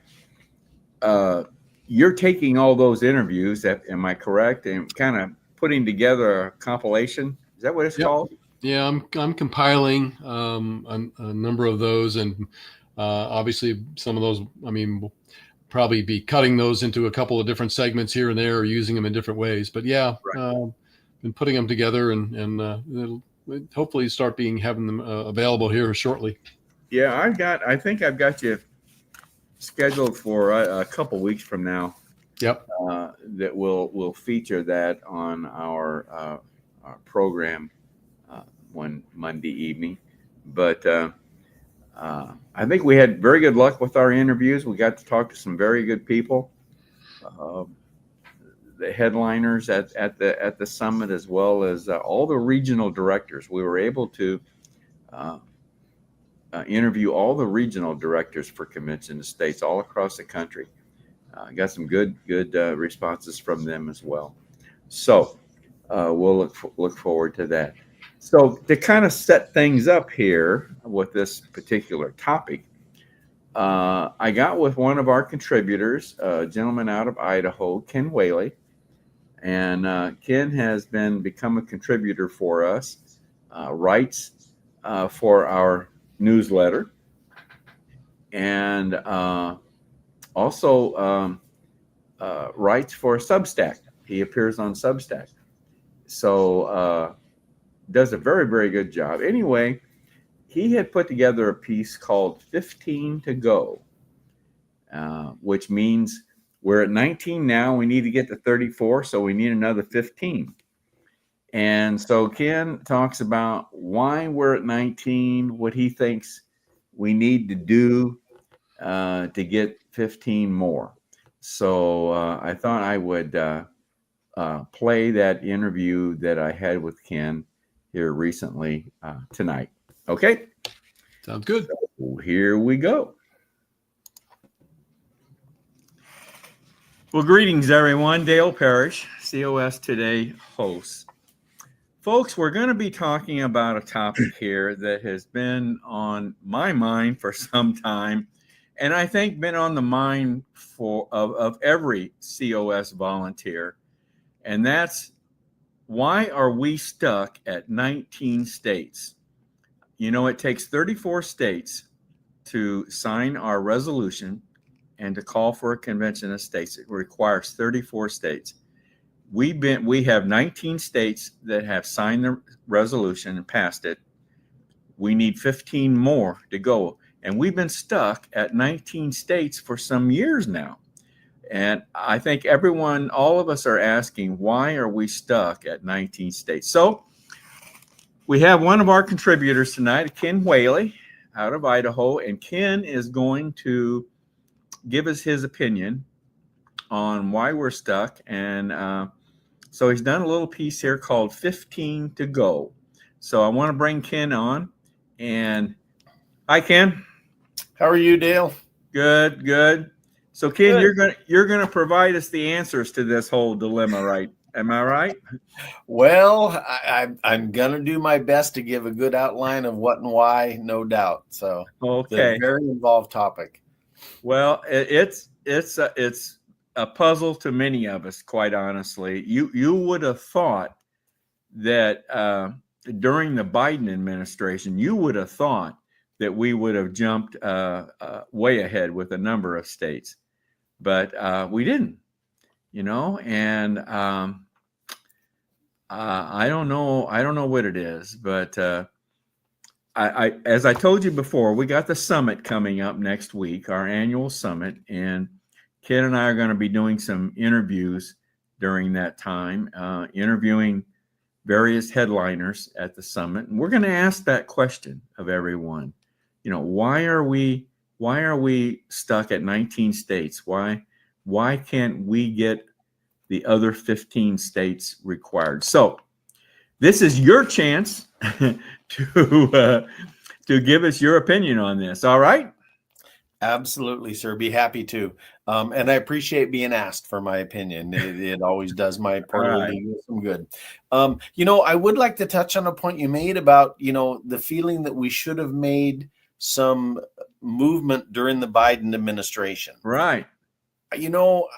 you're taking all those interviews, am I correct, and kind of putting together a compilation? Is that what it's Yep. called? Yeah, I'm compiling a number of those, and obviously some of those. I mean, we'll probably be cutting those into a couple of different segments here and there, or using them in different ways. But yeah, Right. been putting them together, and it'll hopefully start having them available here shortly. Yeah, I think I've got you scheduled for a couple weeks from now. Yep. That will feature that on our program one Monday evening. But I think we had very good luck with our interviews. We got to talk to some very good people, the headliners at the summit, as well as all the regional directors. We were able to interview all the regional directors for convention estates all across the country. Got some good responses from them as well. So we'll look forward to that. So to kind of set things up here with this particular topic, I got with one of our contributors, a gentleman out of Idaho, Ken Whaley, and Ken has become a contributor for us, writes for our newsletter, and also writes for Substack. He appears on Substack. So does a very, very good job. Anyway, he had put together a piece called 15 to Go, which means we're at 19 now. We need to get to 34, so we need another 15. And so Ken talks about why we're at 19, what he thinks we need to do to get 15 more. So I thought I would play that interview that I had with Ken here recently tonight. Okay? Sounds good. So here we go. Well, greetings, everyone. Dale Parrish, COS Today host. Folks, we're going to be talking about a topic here that has been on my mind for some time, and I think been on the mind of every COS volunteer, and that's why are we stuck at 19 states? You know, it takes 34 states to sign our resolution and to call for a convention of states. It requires 34 states. We have 19 states that have signed the resolution and passed it. We need 15 more to go. And we've been stuck at 19 states for some years now. And I think all of us are asking, why are we stuck at 19 states? So we have one of our contributors tonight, Ken Whaley, out of Idaho. And Ken is going to give us his opinion on why we're stuck. And so he's done a little piece here called 15 to Go. So I want to bring Ken on. And hi, Ken. How are you, Dale? Good. So Ken, you're gonna provide us the answers to this whole dilemma, right? Am I right? Well, I'm gonna do my best to give a good outline of what and why, no doubt. So Okay. It's a very involved topic. Well, it's a puzzle to many of us, quite honestly. You would have thought that during the Biden administration, you would have thought that we would have jumped way ahead with a number of states, but we didn't, and I don't know what it is, but I as I told you before, we got the summit coming up next week, our annual summit, and Ken and I are going to be doing some interviews during that time, interviewing various headliners at the summit, and we're going to ask that question of everyone. Why are we stuck at 19 states? Why can't we get the other 15 states required? So this is your chance to give us your opinion on this. All right? Absolutely, sir. Be happy to. And I appreciate being asked for my opinion. It always does my portfolio some good. I would like to touch on a point you made about, the feeling that we should have made some movement during the Biden administration. Right. You know,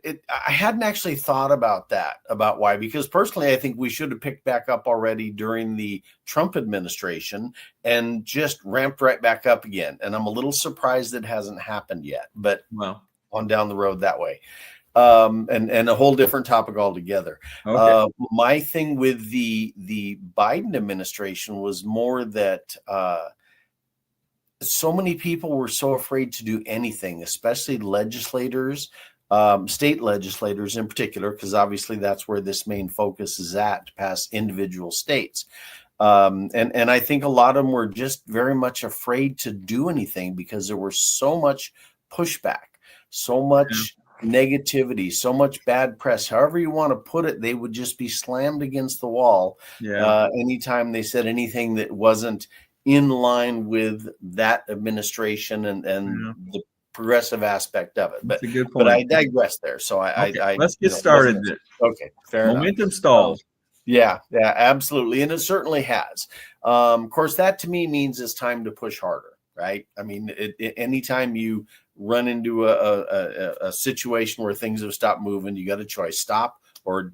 I hadn't actually thought about that, about why, because personally, I think we should have picked back up already during the Trump administration and just ramped right back up again. And I'm a little surprised it hasn't happened yet, but Well, on down the road that way. And a whole different topic altogether. okay. My thing with the Biden administration was more that so many people were so afraid to do anything, especially legislators, state legislators in particular, because obviously that's where this main focus is at, to pass individual states. And I think a lot of them were just very much afraid to do anything because there was so much pushback, so much negativity, so much bad press, however you want to put it. They would just be slammed against the wall anytime they said anything that wasn't in line with that administration and the progressive aspect of it. That's a good point. But I digress there. So Let's get started. Okay, fair enough. Momentum stalls. Yeah, absolutely. And it certainly has. Of course, that to me means it's time to push harder, right? I mean, anytime you run into a situation where things have stopped moving, you got a choice: stop or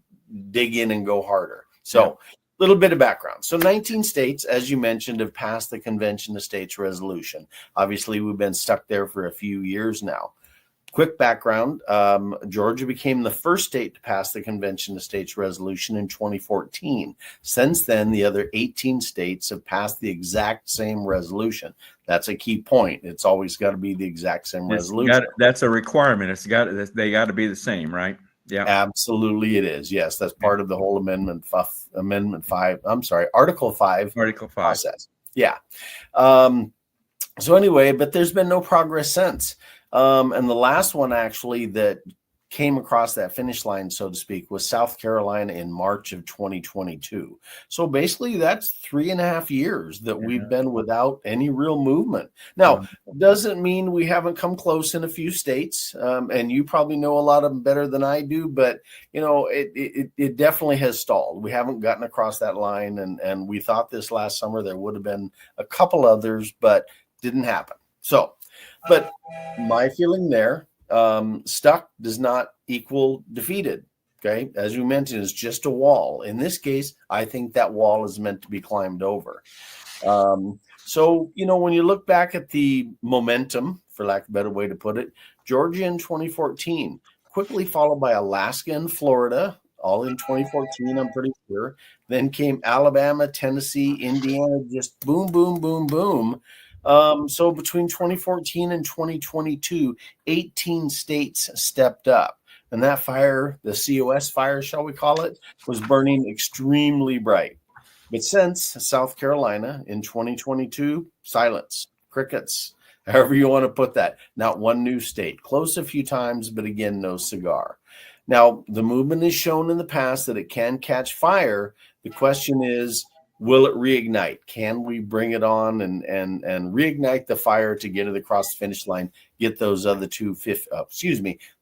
dig in and go harder. So little bit of background. So 19 states, as you mentioned, have passed the Convention of States resolution. Obviously, we've been stuck there for a few years now. Quick background, Georgia became the first state to pass the Convention of States resolution in 2014. Since then, the other 18 states have passed the exact same resolution. That's a key point. It's always got to be the exact same resolution. That's a requirement. They got to be the same, right? Yeah, absolutely, it is. Yes, that's part of the whole Article 5 process. Yeah. So anyway, but there's been no progress since. And the last one actually that came across that finish line, so to speak, was South Carolina in March of 2022. So basically that's 3.5 years that we've been without any real movement. Now, doesn't mean we haven't come close in a few states. And you probably know a lot of them better than I do, but you know, it definitely has stalled. We haven't gotten across that line. And we thought this last summer there would have been a couple others, but didn't happen. So, but my feeling there, stuck does not equal defeated. Okay. As you mentioned, it's just a wall. In this case, I think that wall is meant to be climbed over. So, you know, when you look back at the momentum, for lack of a better way to put it, Georgia in 2014, quickly followed by Alaska and Florida, all in 2014, I'm pretty sure. Then came Alabama, Tennessee, Indiana, just boom, boom, boom, boom. So between 2014 and 2022, 18 states stepped up. And that fire, the COS fire, shall we call it, was burning extremely bright. But since South Carolina in 2022, silence, crickets, however you want to put that. Not one new state. Close a few times, but again, no cigar. Now, the movement has shown in the past that it can catch fire. The question is, will it reignite? Can we bring it on and reignite the fire to get it across the finish line, get those other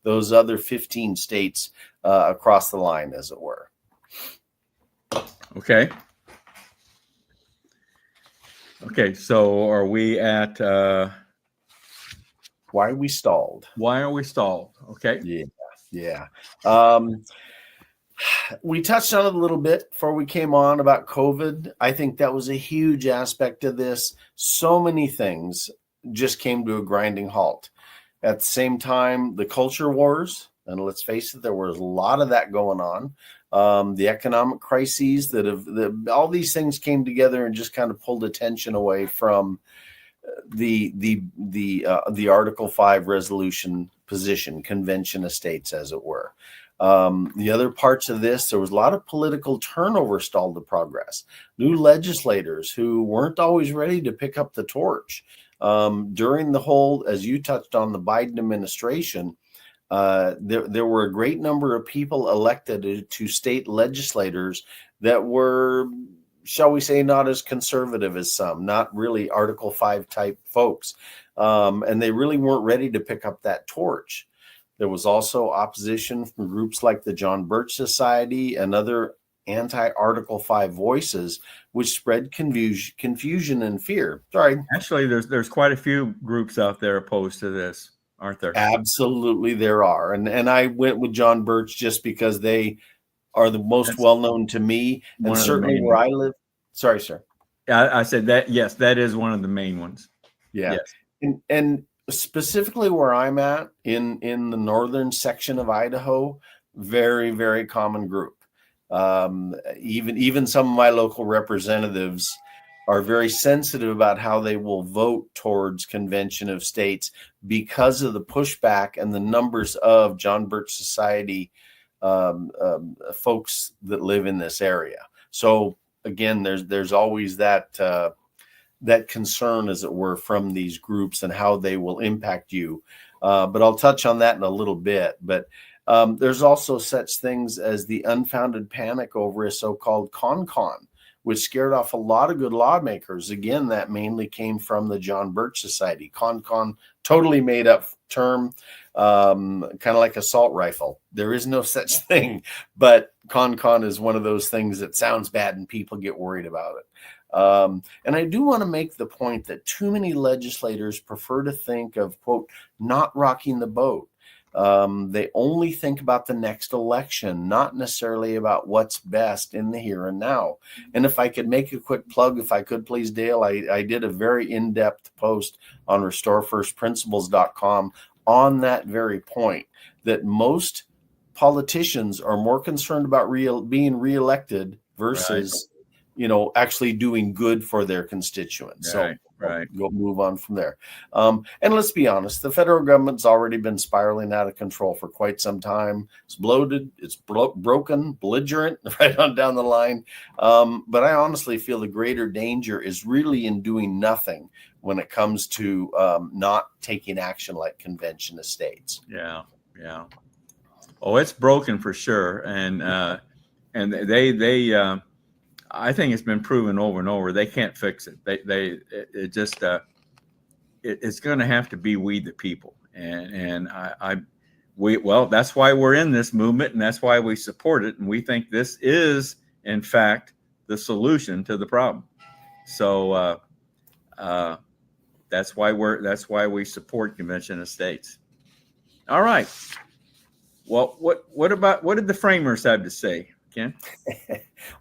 those other 15 states across the line, as it were? Okay. Okay. So are we at why are we stalled? Why are we stalled? Okay. Yeah. We touched on it a little bit before we came on about COVID. I think that was a huge aspect of this. So many things just came to a grinding halt. At the same time, the culture wars, and let's face it, there was a lot of that going on. The economic crises all these things came together and just kind of pulled attention away from the Article 5 resolution position, Convention of States, as it were. The other parts of this, there was a lot of political turnover stalled the progress. New legislators who weren't always ready to pick up the torch. During the whole, as you touched on, the Biden administration, there were a great number of people elected to state legislators that were, shall we say, not as conservative as some, not really Article 5 type folks. And they really weren't ready to pick up that torch. There was also opposition from groups like the John Birch Society and other anti-Article 5 voices, which spread confusion and fear. Sorry. Actually, there's quite a few groups out there opposed to this. aren't there? Absolutely, there are. And I went with John Birch just because they are the most That's well known to me, and one of the certainly main where ones. I live. Sorry, sir. I said that. Yes, that is one of the main ones. Yeah. Yes. And specifically where I'm at in the northern section of Idaho, very, very common group. Even some of my local representatives are very sensitive about how they will vote towards Convention of States because of the pushback and the numbers of John Birch Society folks that live in this area. So again, there's always that concern, as it were, from these groups and how they will impact you. But I'll touch on that in a little bit. But there's also such things as the unfounded panic over a so-called con, which scared off a lot of good lawmakers. Again, that mainly came from the John Birch Society. Con, totally made up term, kind of like assault rifle. There is no such thing, but con is one of those things that sounds bad and people get worried about it. And I do want to make the point that too many legislators prefer to think of, quote, not rocking the boat. They only think about the next election, not necessarily about what's best in the here and now. And if I could make a quick plug, if I could please, Dale, I did a very in-depth post on restorefirstprinciples.com on that very point, that most politicians are more concerned about being reelected versus actually doing good for their constituents. Right, So right. We'll move on from there. And let's be honest, the federal government's already been spiraling out of control for quite some time. It's bloated, it's broken, belligerent, right on down the line. But I honestly feel the greater danger is really in doing nothing when it comes to not taking action like Convention of States. Yeah. Oh, it's broken for sure. And they I think it's been proven over and over. They can't fix it. It's going to have to be we the people. And that's why we're in this movement, and that's why we support it. And we think this is, in fact, the solution to the problem. So that's why we support Convention of States. All right. Well, what did the framers have to say, Ken?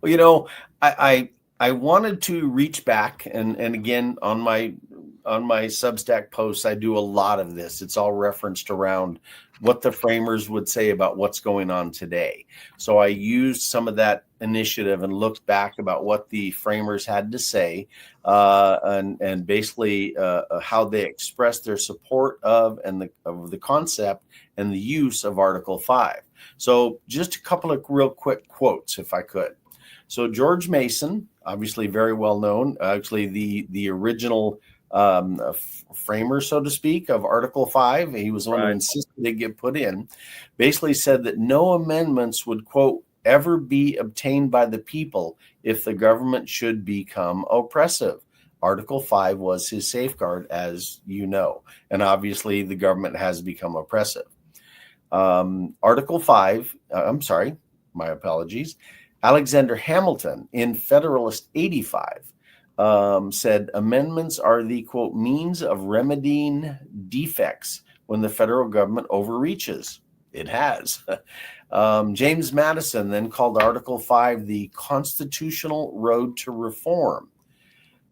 Well, I wanted to reach back and again on my Substack posts, I do a lot of this. It's all referenced around what the framers would say about what's going on today. So I used some of that initiative and looked back about what the framers had to say and basically how they expressed their support of the concept and the use of Article 5. So just a couple of real quick quotes, if I could. So George Mason, obviously very well known, actually the original framer, so to speak, of Article 5. He was the one who insisted it get put in, basically said that no amendments would, quote, ever be obtained by the people if the government should become oppressive. Article 5 was his safeguard, as you know, and obviously the government has become oppressive. Article 5, my apologies. Alexander Hamilton in Federalist 85 said amendments are the, quote, means of remedying defects when the federal government overreaches. It has. James Madison then called Article 5 the constitutional road to reform.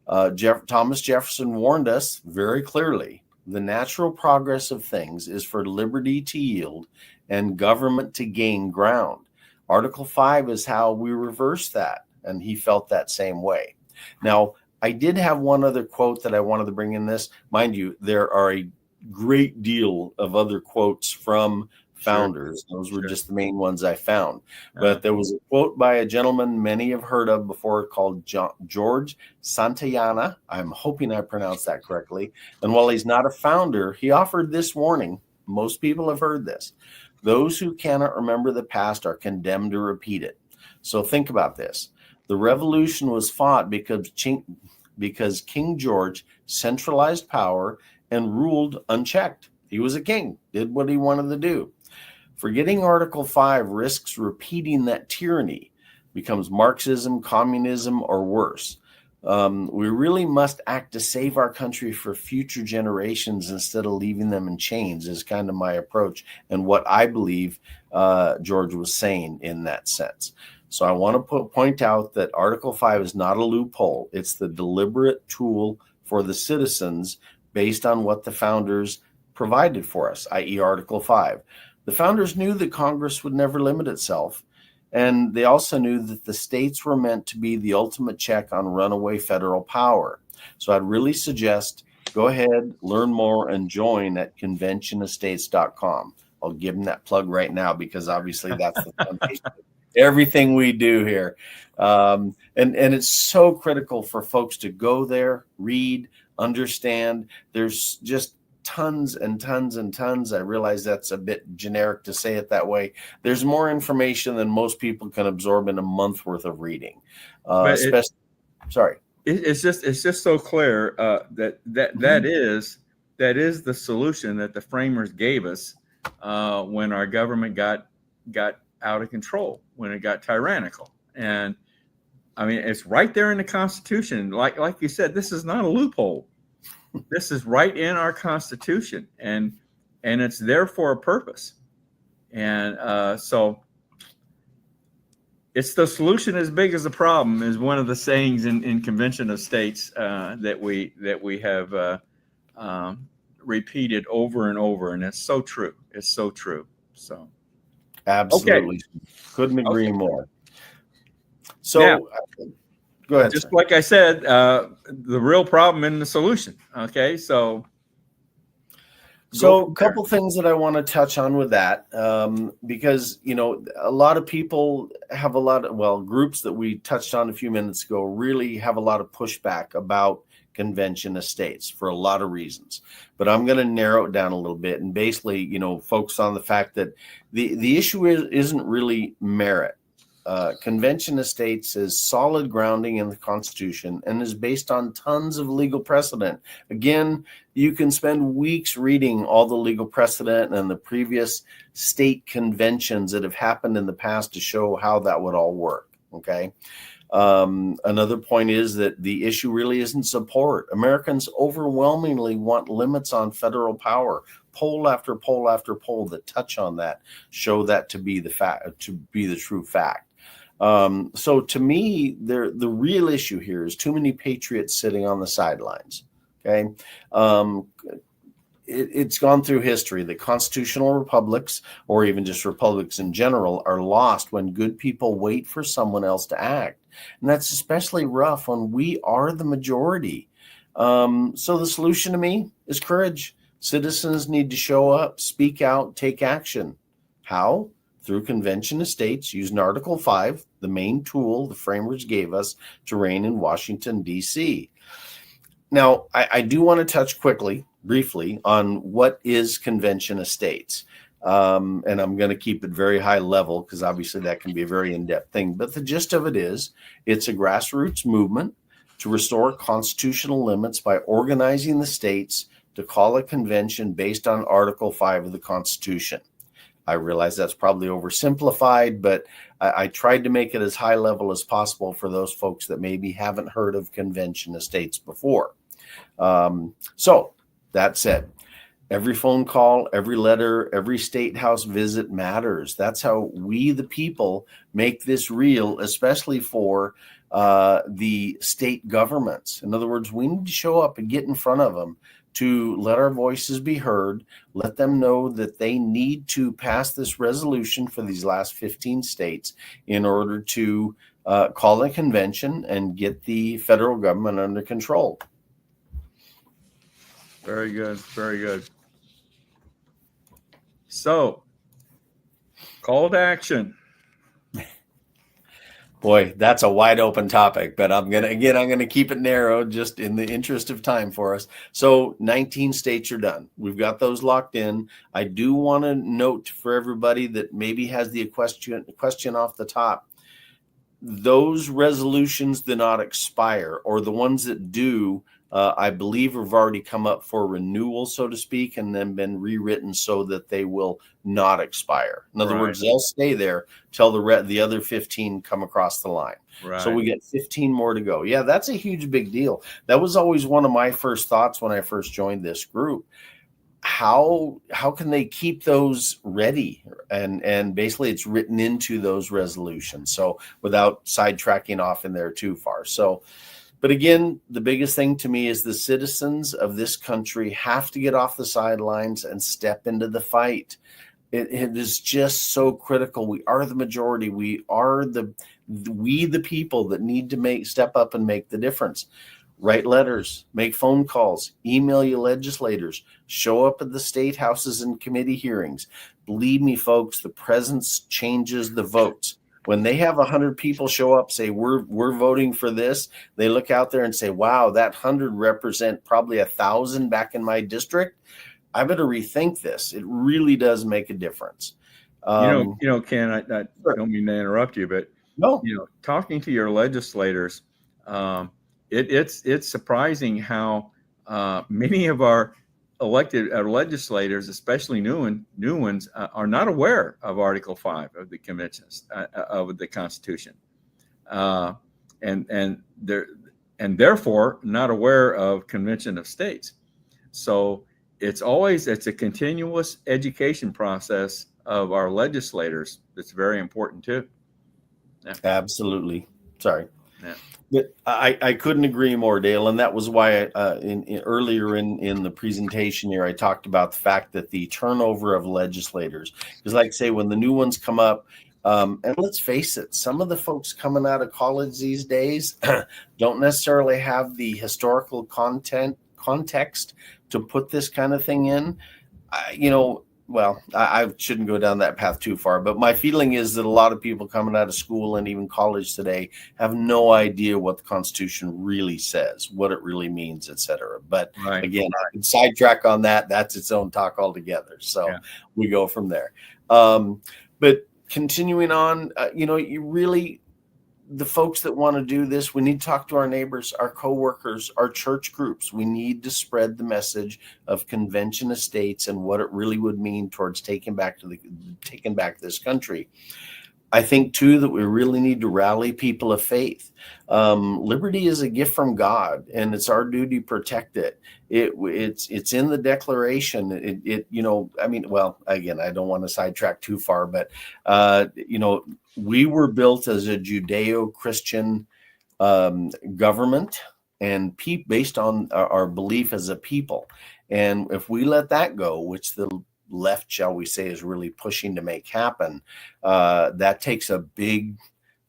Thomas Jefferson warned us very clearly, the natural progress of things is for liberty to yield and government to gain ground. Article 5 is how we reverse that, and he felt that same way. Now, I did have one other quote that I wanted to bring in this. Mind you, there are a great deal of other quotes from founders. Sure. Those were just the main ones I found. But there was a quote by a gentleman many have heard of before called George Santayana. I'm hoping I pronounced that correctly. And while he's not a founder, he offered this warning. Most people have heard this. Those who cannot remember the past are condemned to repeat it. So think about this. The revolution was fought because King George centralized power and ruled unchecked. He was a king, did what he wanted to do. Forgetting Article 5 risks repeating that tyranny, becomes Marxism, communism, or worse. We really must act to save our country for future generations instead of leaving them in chains, is kind of my approach and what I believe George was saying in that sense. So I want to point out that Article 5 is not a loophole. It's the deliberate tool for the citizens based on what the founders provided for us, i.e. Article 5. The founders knew that Congress would never limit itself, and they also knew that the states were meant to be the ultimate check on runaway federal power. So I'd really suggest go ahead, learn more, and join at conventionestates.com. I'll give them that plug right now because obviously that's the foundation of everything we do here. And it's so critical for folks to go there, read, understand. There's just tons and tons and tons. I realize that's a bit generic to say it that way. There's more information than most people can absorb in a month worth of reading. It's just so clear that is the solution that the framers gave us when our government got out of control, when it got tyrannical. And I mean, it's right there in the Constitution. Like you said, this is not a loophole. This is right in our Constitution, and it's there for a purpose. And so it's the solution as big as the problem is one of the sayings in Convention of States that we have repeated over and over, and it's so true. It's so true. So absolutely, couldn't agree more. So. Now, go ahead. Just like I said, the real problem and the solution. Okay, so a couple things that I want to touch on with that, because a lot of people have groups that we touched on a few minutes ago really have a lot of pushback about convention estates for a lot of reasons. But I'm going to narrow it down a little bit and basically, focus on the fact that the issue isn't really merit. Convention estates is solid grounding in the Constitution and is based on tons of legal precedent. Again, you can spend weeks reading all the legal precedent and the previous state conventions that have happened in the past to show how that would all work. Okay. Another point is that the issue really isn't support. Americans overwhelmingly want limits on federal power. Poll after poll after poll that touch on that show that to be the fact, to be the true fact. So to me, the real issue here is too many patriots sitting on the sidelines. Okay. It's gone through history that constitutional republics, or even just republics in general, are lost when good people wait for someone else to act. And that's especially rough when we are the majority. So the solution to me is courage. Citizens need to show up, speak out, take action. How? Through convention estates using Article 5, the main tool the framers gave us to reign in Washington, D.C. Now, I do want to touch briefly, on what is convention estates. And I'm going to keep it very high level because obviously that can be a very in-depth thing. But the gist of it is it's a grassroots movement to restore constitutional limits by organizing the states to call a convention based on Article 5 of the Constitution. I realize that's probably oversimplified, but I tried to make it as high level as possible for those folks that maybe haven't heard of convention estates before. So that said, every phone call, every letter, every state house visit matters. That's how we, the people, make this real, especially for the state governments. In other words, we need to show up and get in front of them to let our voices be heard, let them know that they need to pass this resolution for these last 15 states in order to call a convention and get the federal government under control. Very good. Very good. So, call to action. Boy, that's a wide open topic, but I'm going to keep it narrow just in the interest of time for us. So 19 states are done. We've got those locked in. I do want to note for everybody that maybe has the question off the top. Those resolutions do not expire, or the ones that do I believe have already come up for renewal, so to speak, and then been rewritten so that they will not expire. In other words, they'll stay there till the other 15 come across the line. Right. So we get 15 more to go. Yeah, that's a huge big deal. That was always one of my first thoughts when I first joined this group. How can they keep those ready? And basically it's written into those resolutions. So without sidetracking off in there too far. So, but again, the biggest thing to me is the citizens of this country have to get off the sidelines and step into the fight. It is just so critical. We are the majority. We are the people that need to step up and make the difference. Write letters, make phone calls, email your legislators, show up at the state houses and committee hearings. Believe me, folks, the presence changes the votes. When they have 100 people show up, say, we're voting for this, they look out there and say, wow, that 100 represent probably 1,000 back in my district. I better rethink this. It really does make a difference. Ken, I don't mean to interrupt you, but no, talking to your legislators, it's surprising how many of our elected legislators, especially new ones, are not aware of Article 5 of the conventions of the Constitution, and therefore not aware of Convention of States. So it's a continuous education process of our legislators that's very important too. Yeah. Absolutely. Sorry. Yeah. But I couldn't agree more, Dale, and that was why earlier in the presentation here I talked about the fact that the turnover of legislators, because like I say, when the new ones come up, and let's face it, some of the folks coming out of college these days don't necessarily have the historical context to put this kind of thing in. Well, I shouldn't go down that path too far, but my feeling is that a lot of people coming out of school and even college today have no idea what the Constitution really says, what it really means, etc. But again, I can sidetrack on that. That's its own talk altogether. So we go from there. But continuing on, you really, the folks that want to do this, we need to talk to our neighbors, our coworkers, our church groups. We need to spread the message of convention of states and what it really would mean towards taking back this country. I think too that we really need to rally people of faith. Liberty is a gift from God, and it's our duty to protect it. It's in the Declaration. Well, again, I don't want to sidetrack too far, but we were built as a Judeo-Christian government and based on our belief as a people. And if we let that go, which the left, shall we say, is really pushing to make happen, that takes a big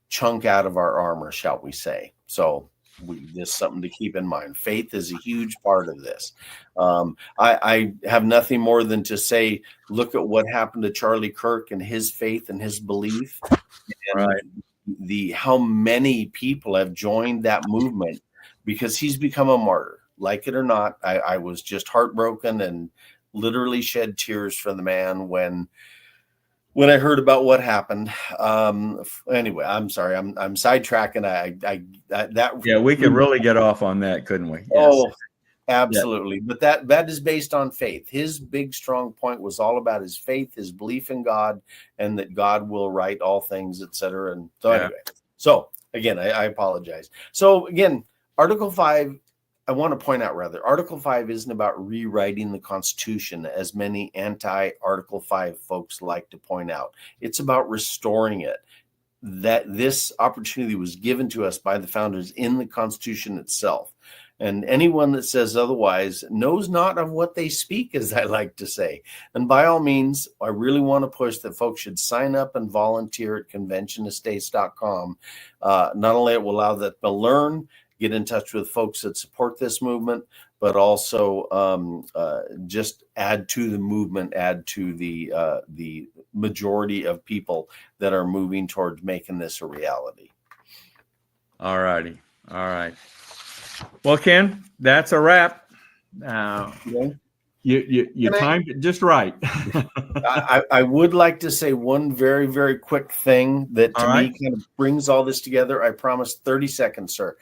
chunk out of our armor, shall we say. So this is something to keep in mind. Faith is a huge part of this. I have nothing more than to say, look at what happened to Charlie Kirk and his faith and his belief. And how many people have joined that movement because he's become a martyr. Like it or not, I was just heartbroken and literally shed tears for the man when I heard about what happened. Anyway, I'm sorry, I'm sidetracking. We could really get off on that, couldn't we? Yes. Oh, absolutely. But that is based on faith. His big strong point was all about his faith, his belief in God, and that God will right all things, etc. And so anyway, so again, I apologize. So again, Article 5. I want to point out, Article 5 isn't about rewriting the Constitution, as many anti-Article 5 folks like to point out. It's about restoring it. That this opportunity was given to us by the founders in the Constitution itself. And anyone that says otherwise knows not of what they speak, as I like to say. And by all means, I really want to push that folks should sign up and volunteer at conventionestates.com. Not only it will allow them to learn, get in touch with folks that support this movement, but also just add to the movement, add to the majority of people that are moving towards making this a reality. All righty. All right. Well, Ken, that's a wrap. You timed it just right. I would like to say one very, very quick thing that to me kind of brings all this together. I promise 30 seconds, sir.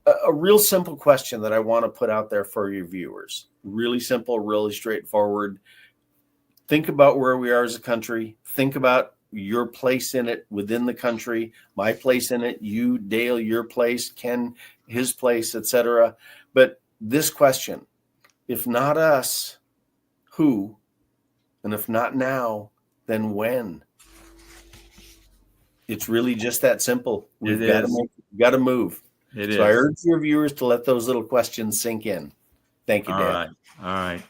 a real simple question that I want to put out there for your viewers. Really simple, really straightforward. Think about where we are as a country. Think about your place in it within the country, my place in it, you, Dale, your place, Ken, his place, etc. But this question, if not us, who? And if not now, then when? It's really just that simple. We've got to move. So I urge your viewers to let those little questions sink in. Thank you, Dale. All right.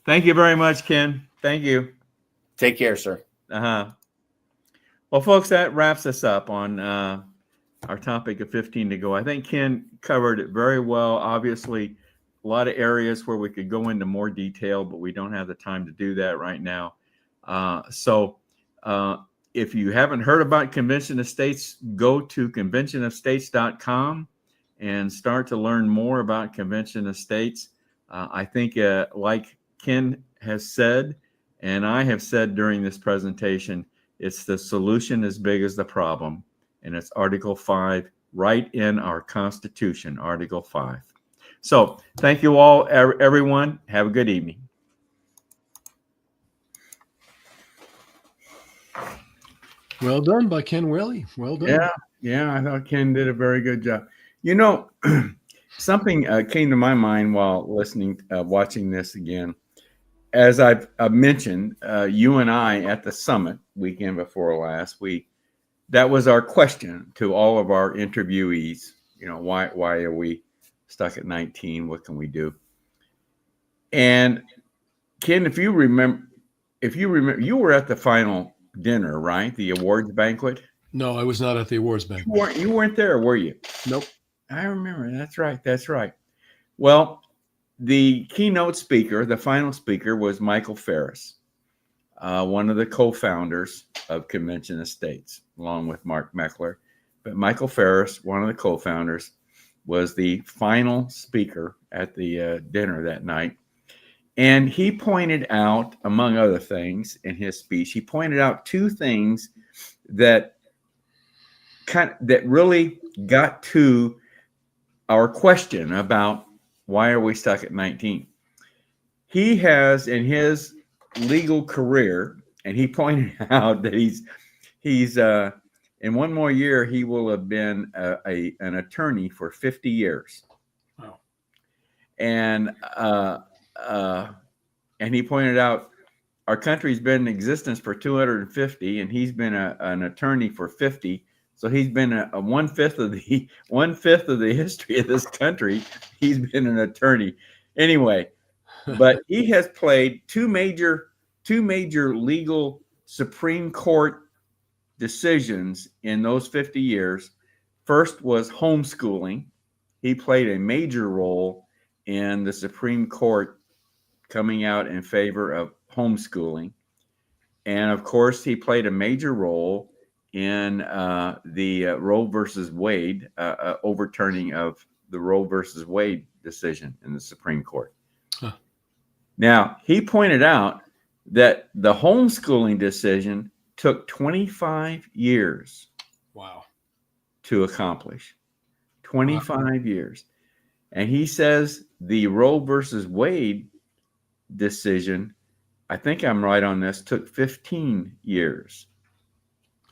Thank you very much, Ken. Thank you. Take care, sir. Well, folks, that wraps us up on our topic of 15 to go. I think Ken covered it very well. Obviously, a lot of areas where we could go into more detail, but we don't have the time to do that right now. So if you haven't heard about Convention of States, go to conventionofstates.com and start to learn more about Convention of States. I think like Ken has said, and I have said during this presentation, it's the solution as big as the problem. And it's Article 5 right in our Constitution, Article 5. So thank you all, everyone. Have a good evening. Well done by Ken Willey. Well done. Yeah, I thought Ken did a very good job. You know, something came to my mind while watching this again. As I've mentioned, you and I at the summit weekend before last week, that was our question to all of our interviewees. You know, why are we stuck at 19? What can we do? And Ken, if you remember, you were at the final dinner, right? The awards banquet. No, I was not at the awards banquet. You weren't there, were you? Nope. I remember. That's right. Well, the keynote speaker, the final speaker, was Michael Ferris, one of the co-founders of Convention of States, along with Mark Meckler. But Michael Ferris, one of the co-founders, was the final speaker at the dinner that night. And he pointed out, among other things in his speech, he pointed out two things that really got to our question about why are we stuck at 19. He has, in his legal career, and he pointed out that he's in one more year he will have been an attorney for 50 years. Wow. And he pointed out our country's been in existence for 250, and he's been an attorney for 50. So he's been a one-fifth of the history of this country. He's been an attorney. Anyway, but he has played two major legal Supreme Court decisions in those 50 years. First was homeschooling. He played a major role in the Supreme Court coming out in favor of homeschooling. And of course, he played a major role in the Roe versus Wade, overturning of the Roe versus Wade decision in the Supreme Court. Huh. Now, he pointed out that the homeschooling decision took 25 years. Wow. To accomplish. 25 years. And he says the Roe versus Wade decision, I think I'm right on this, took 15 years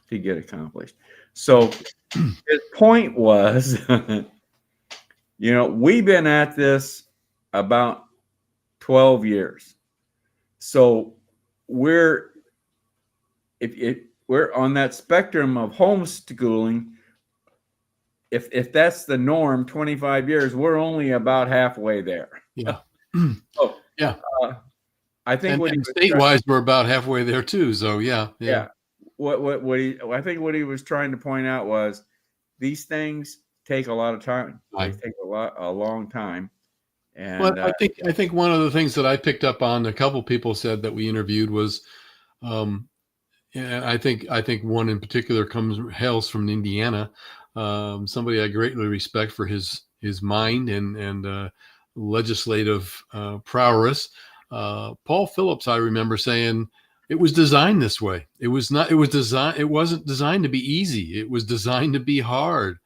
to get accomplished. So his point was, we've been at this about 12 years. So we're on that spectrum of homeschooling. If that's the norm, 25 years, we're only about halfway there. Yeah. So, yeah. I think statewide we're about halfway there too. So yeah. I think what he was trying to point out was these things take a lot of time. They take a long time. And well, I think one of the things that I picked up on, a couple people said that we interviewed was, and I think one in particular hails from Indiana. Somebody I greatly respect for his mind and legislative prowess. Paul Phillips, I remember saying, it was designed this way. It wasn't designed to be easy. It was designed to be hard.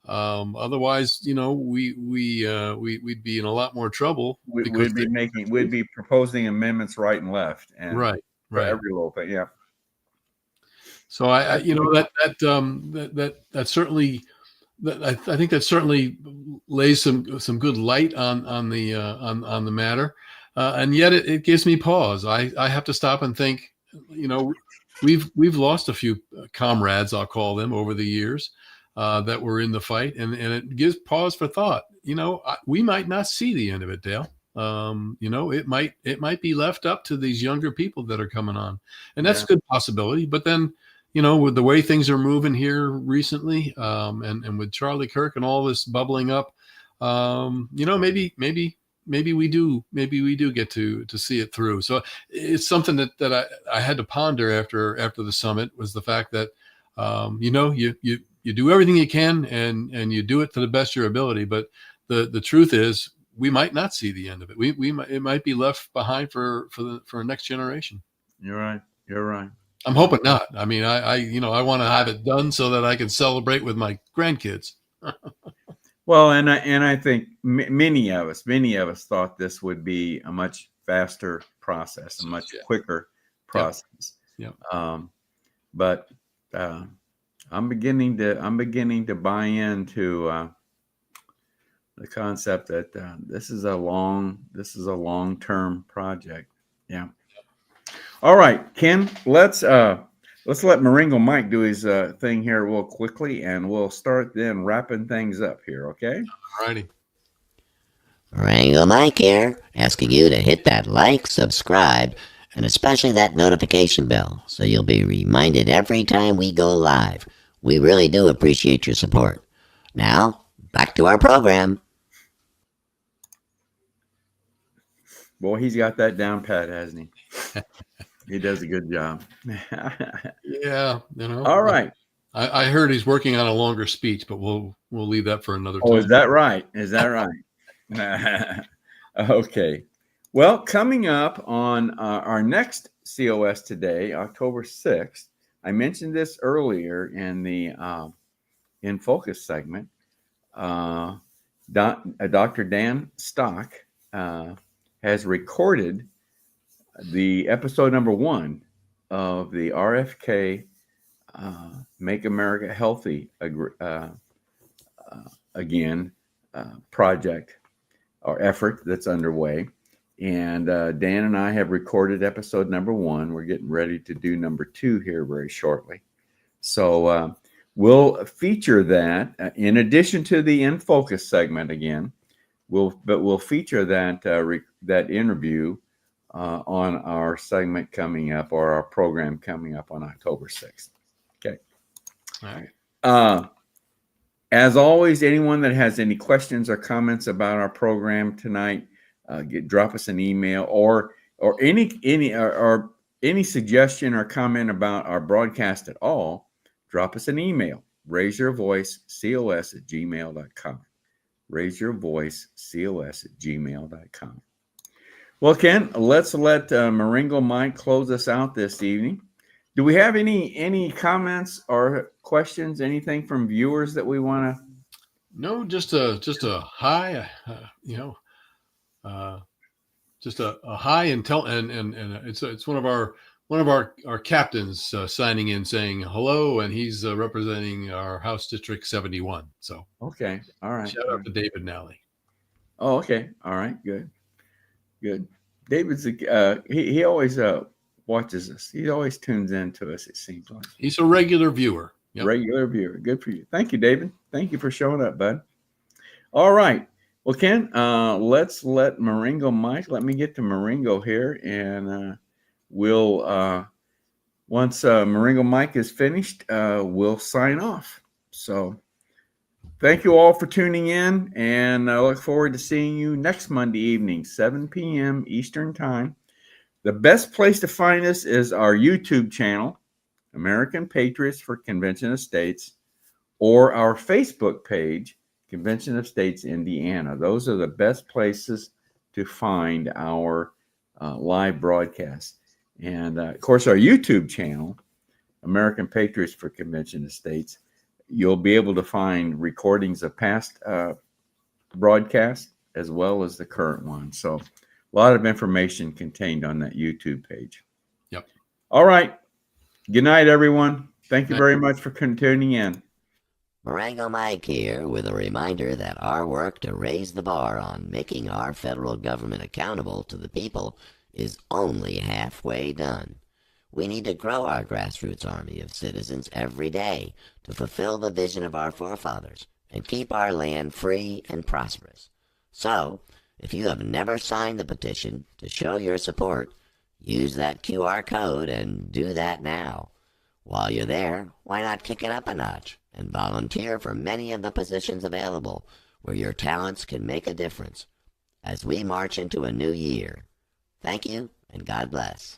Otherwise, we'd be in a lot more trouble. because We'd be proposing amendments right and left, and right, for right. every little thing. Yeah. So that certainly, I think that certainly lays some good light on the matter, and yet it gives me pause. I have to stop and think. We've lost a few comrades, I'll call them, over the years that were in the fight, and it gives pause for thought. We might not see the end of it, Dale. It might be left up to these younger people that are coming on, and that's a good possibility. But then, with the way things are moving here recently, and with Charlie Kirk and all this bubbling up, maybe we do get to see it through. So it's something that I had to ponder after the summit, was the fact that you do everything you can, and you do it to the best of your ability, but the truth is, we might not see the end of it. It might be left behind for a next generation. You're right. I'm hoping not. I mean, I want to have it done so that I can celebrate with my grandkids. Well, and I think many of us thought this would be a much faster process, a much quicker process. Yep. But I'm beginning to buy into the concept that this is a long-term project. Yeah. All right, Ken, let's let Maringo Mike do his thing here real quickly, and we'll start then wrapping things up here, okay? All righty. Maringo Mike here, asking you to hit that like, subscribe, and especially that notification bell, so you'll be reminded every time we go live. We really do appreciate your support. Now, back to our program. Boy, he's got that down pat, hasn't he? He does a good job. Yeah, All right. I heard he's working on a longer speech, but we'll leave that for another time. Oh, is that right? Okay. Well, coming up on our next COS today, October 6th, I mentioned this earlier in the In Focus segment. Dr. Dan Stock has recorded the episode number 1 of the RFK Make America Healthy Again project or effort that's underway. And Dan and I have recorded episode number 1. We're getting ready to do number 2 here very shortly. So we'll feature that in addition to the In Focus segment again. We'll feature that interview on our segment coming up, or our program coming up on October 6th. Okay. All right. As always, anyone that has any questions or comments about our program tonight, drop us an email, or any suggestion or comment about our broadcast at all. Drop us an email. raiseyourvoicecos@gmail.com. raiseyourvoicecos@gmail.com. Well, Ken, let's let Maringo Mike close us out this evening. Do we have any comments or questions? Anything from viewers that we want to? No, just a hi. Just a hi, and it's one of our captains signing in saying hello, and he's representing our House District 71. So okay, all right. Shout out to David Nally. Oh, okay, all right, good. David's he always watches us. He always tunes in to us. It seems like he's a regular viewer. Yep. Regular viewer. Good for you. Thank you, David. Thank you for showing up, bud. All right. Well, Ken, let's let Maringo Mike. Let me get to Maringo here, and we'll once Maringo Mike is finished, we'll sign off. So thank you all for tuning in, and I look forward to seeing you next Monday evening, 7 p.m. Eastern Time. The best place to find us is our YouTube channel, American Patriots for Convention of States, or our Facebook page, Convention of States, Indiana. Those are the best places to find our live broadcast. And, of course, our YouTube channel, American Patriots for Convention of States, You'll be able to find recordings of past broadcasts as well as the current one. So a lot of information contained on that YouTube page. Yep. All right. Good night, everyone. Thank you very much for tuning in. Marengo Mike here with a reminder that our work to raise the bar on making our federal government accountable to the people is only halfway done. We need to grow our grassroots army of citizens every day to fulfill the vision of our forefathers and keep our land free and prosperous. So, if you have never signed the petition to show your support, use that QR code and do that now. While you're there, why not kick it up a notch and volunteer for many of the positions available where your talents can make a difference as we march into a new year. Thank you, and God bless.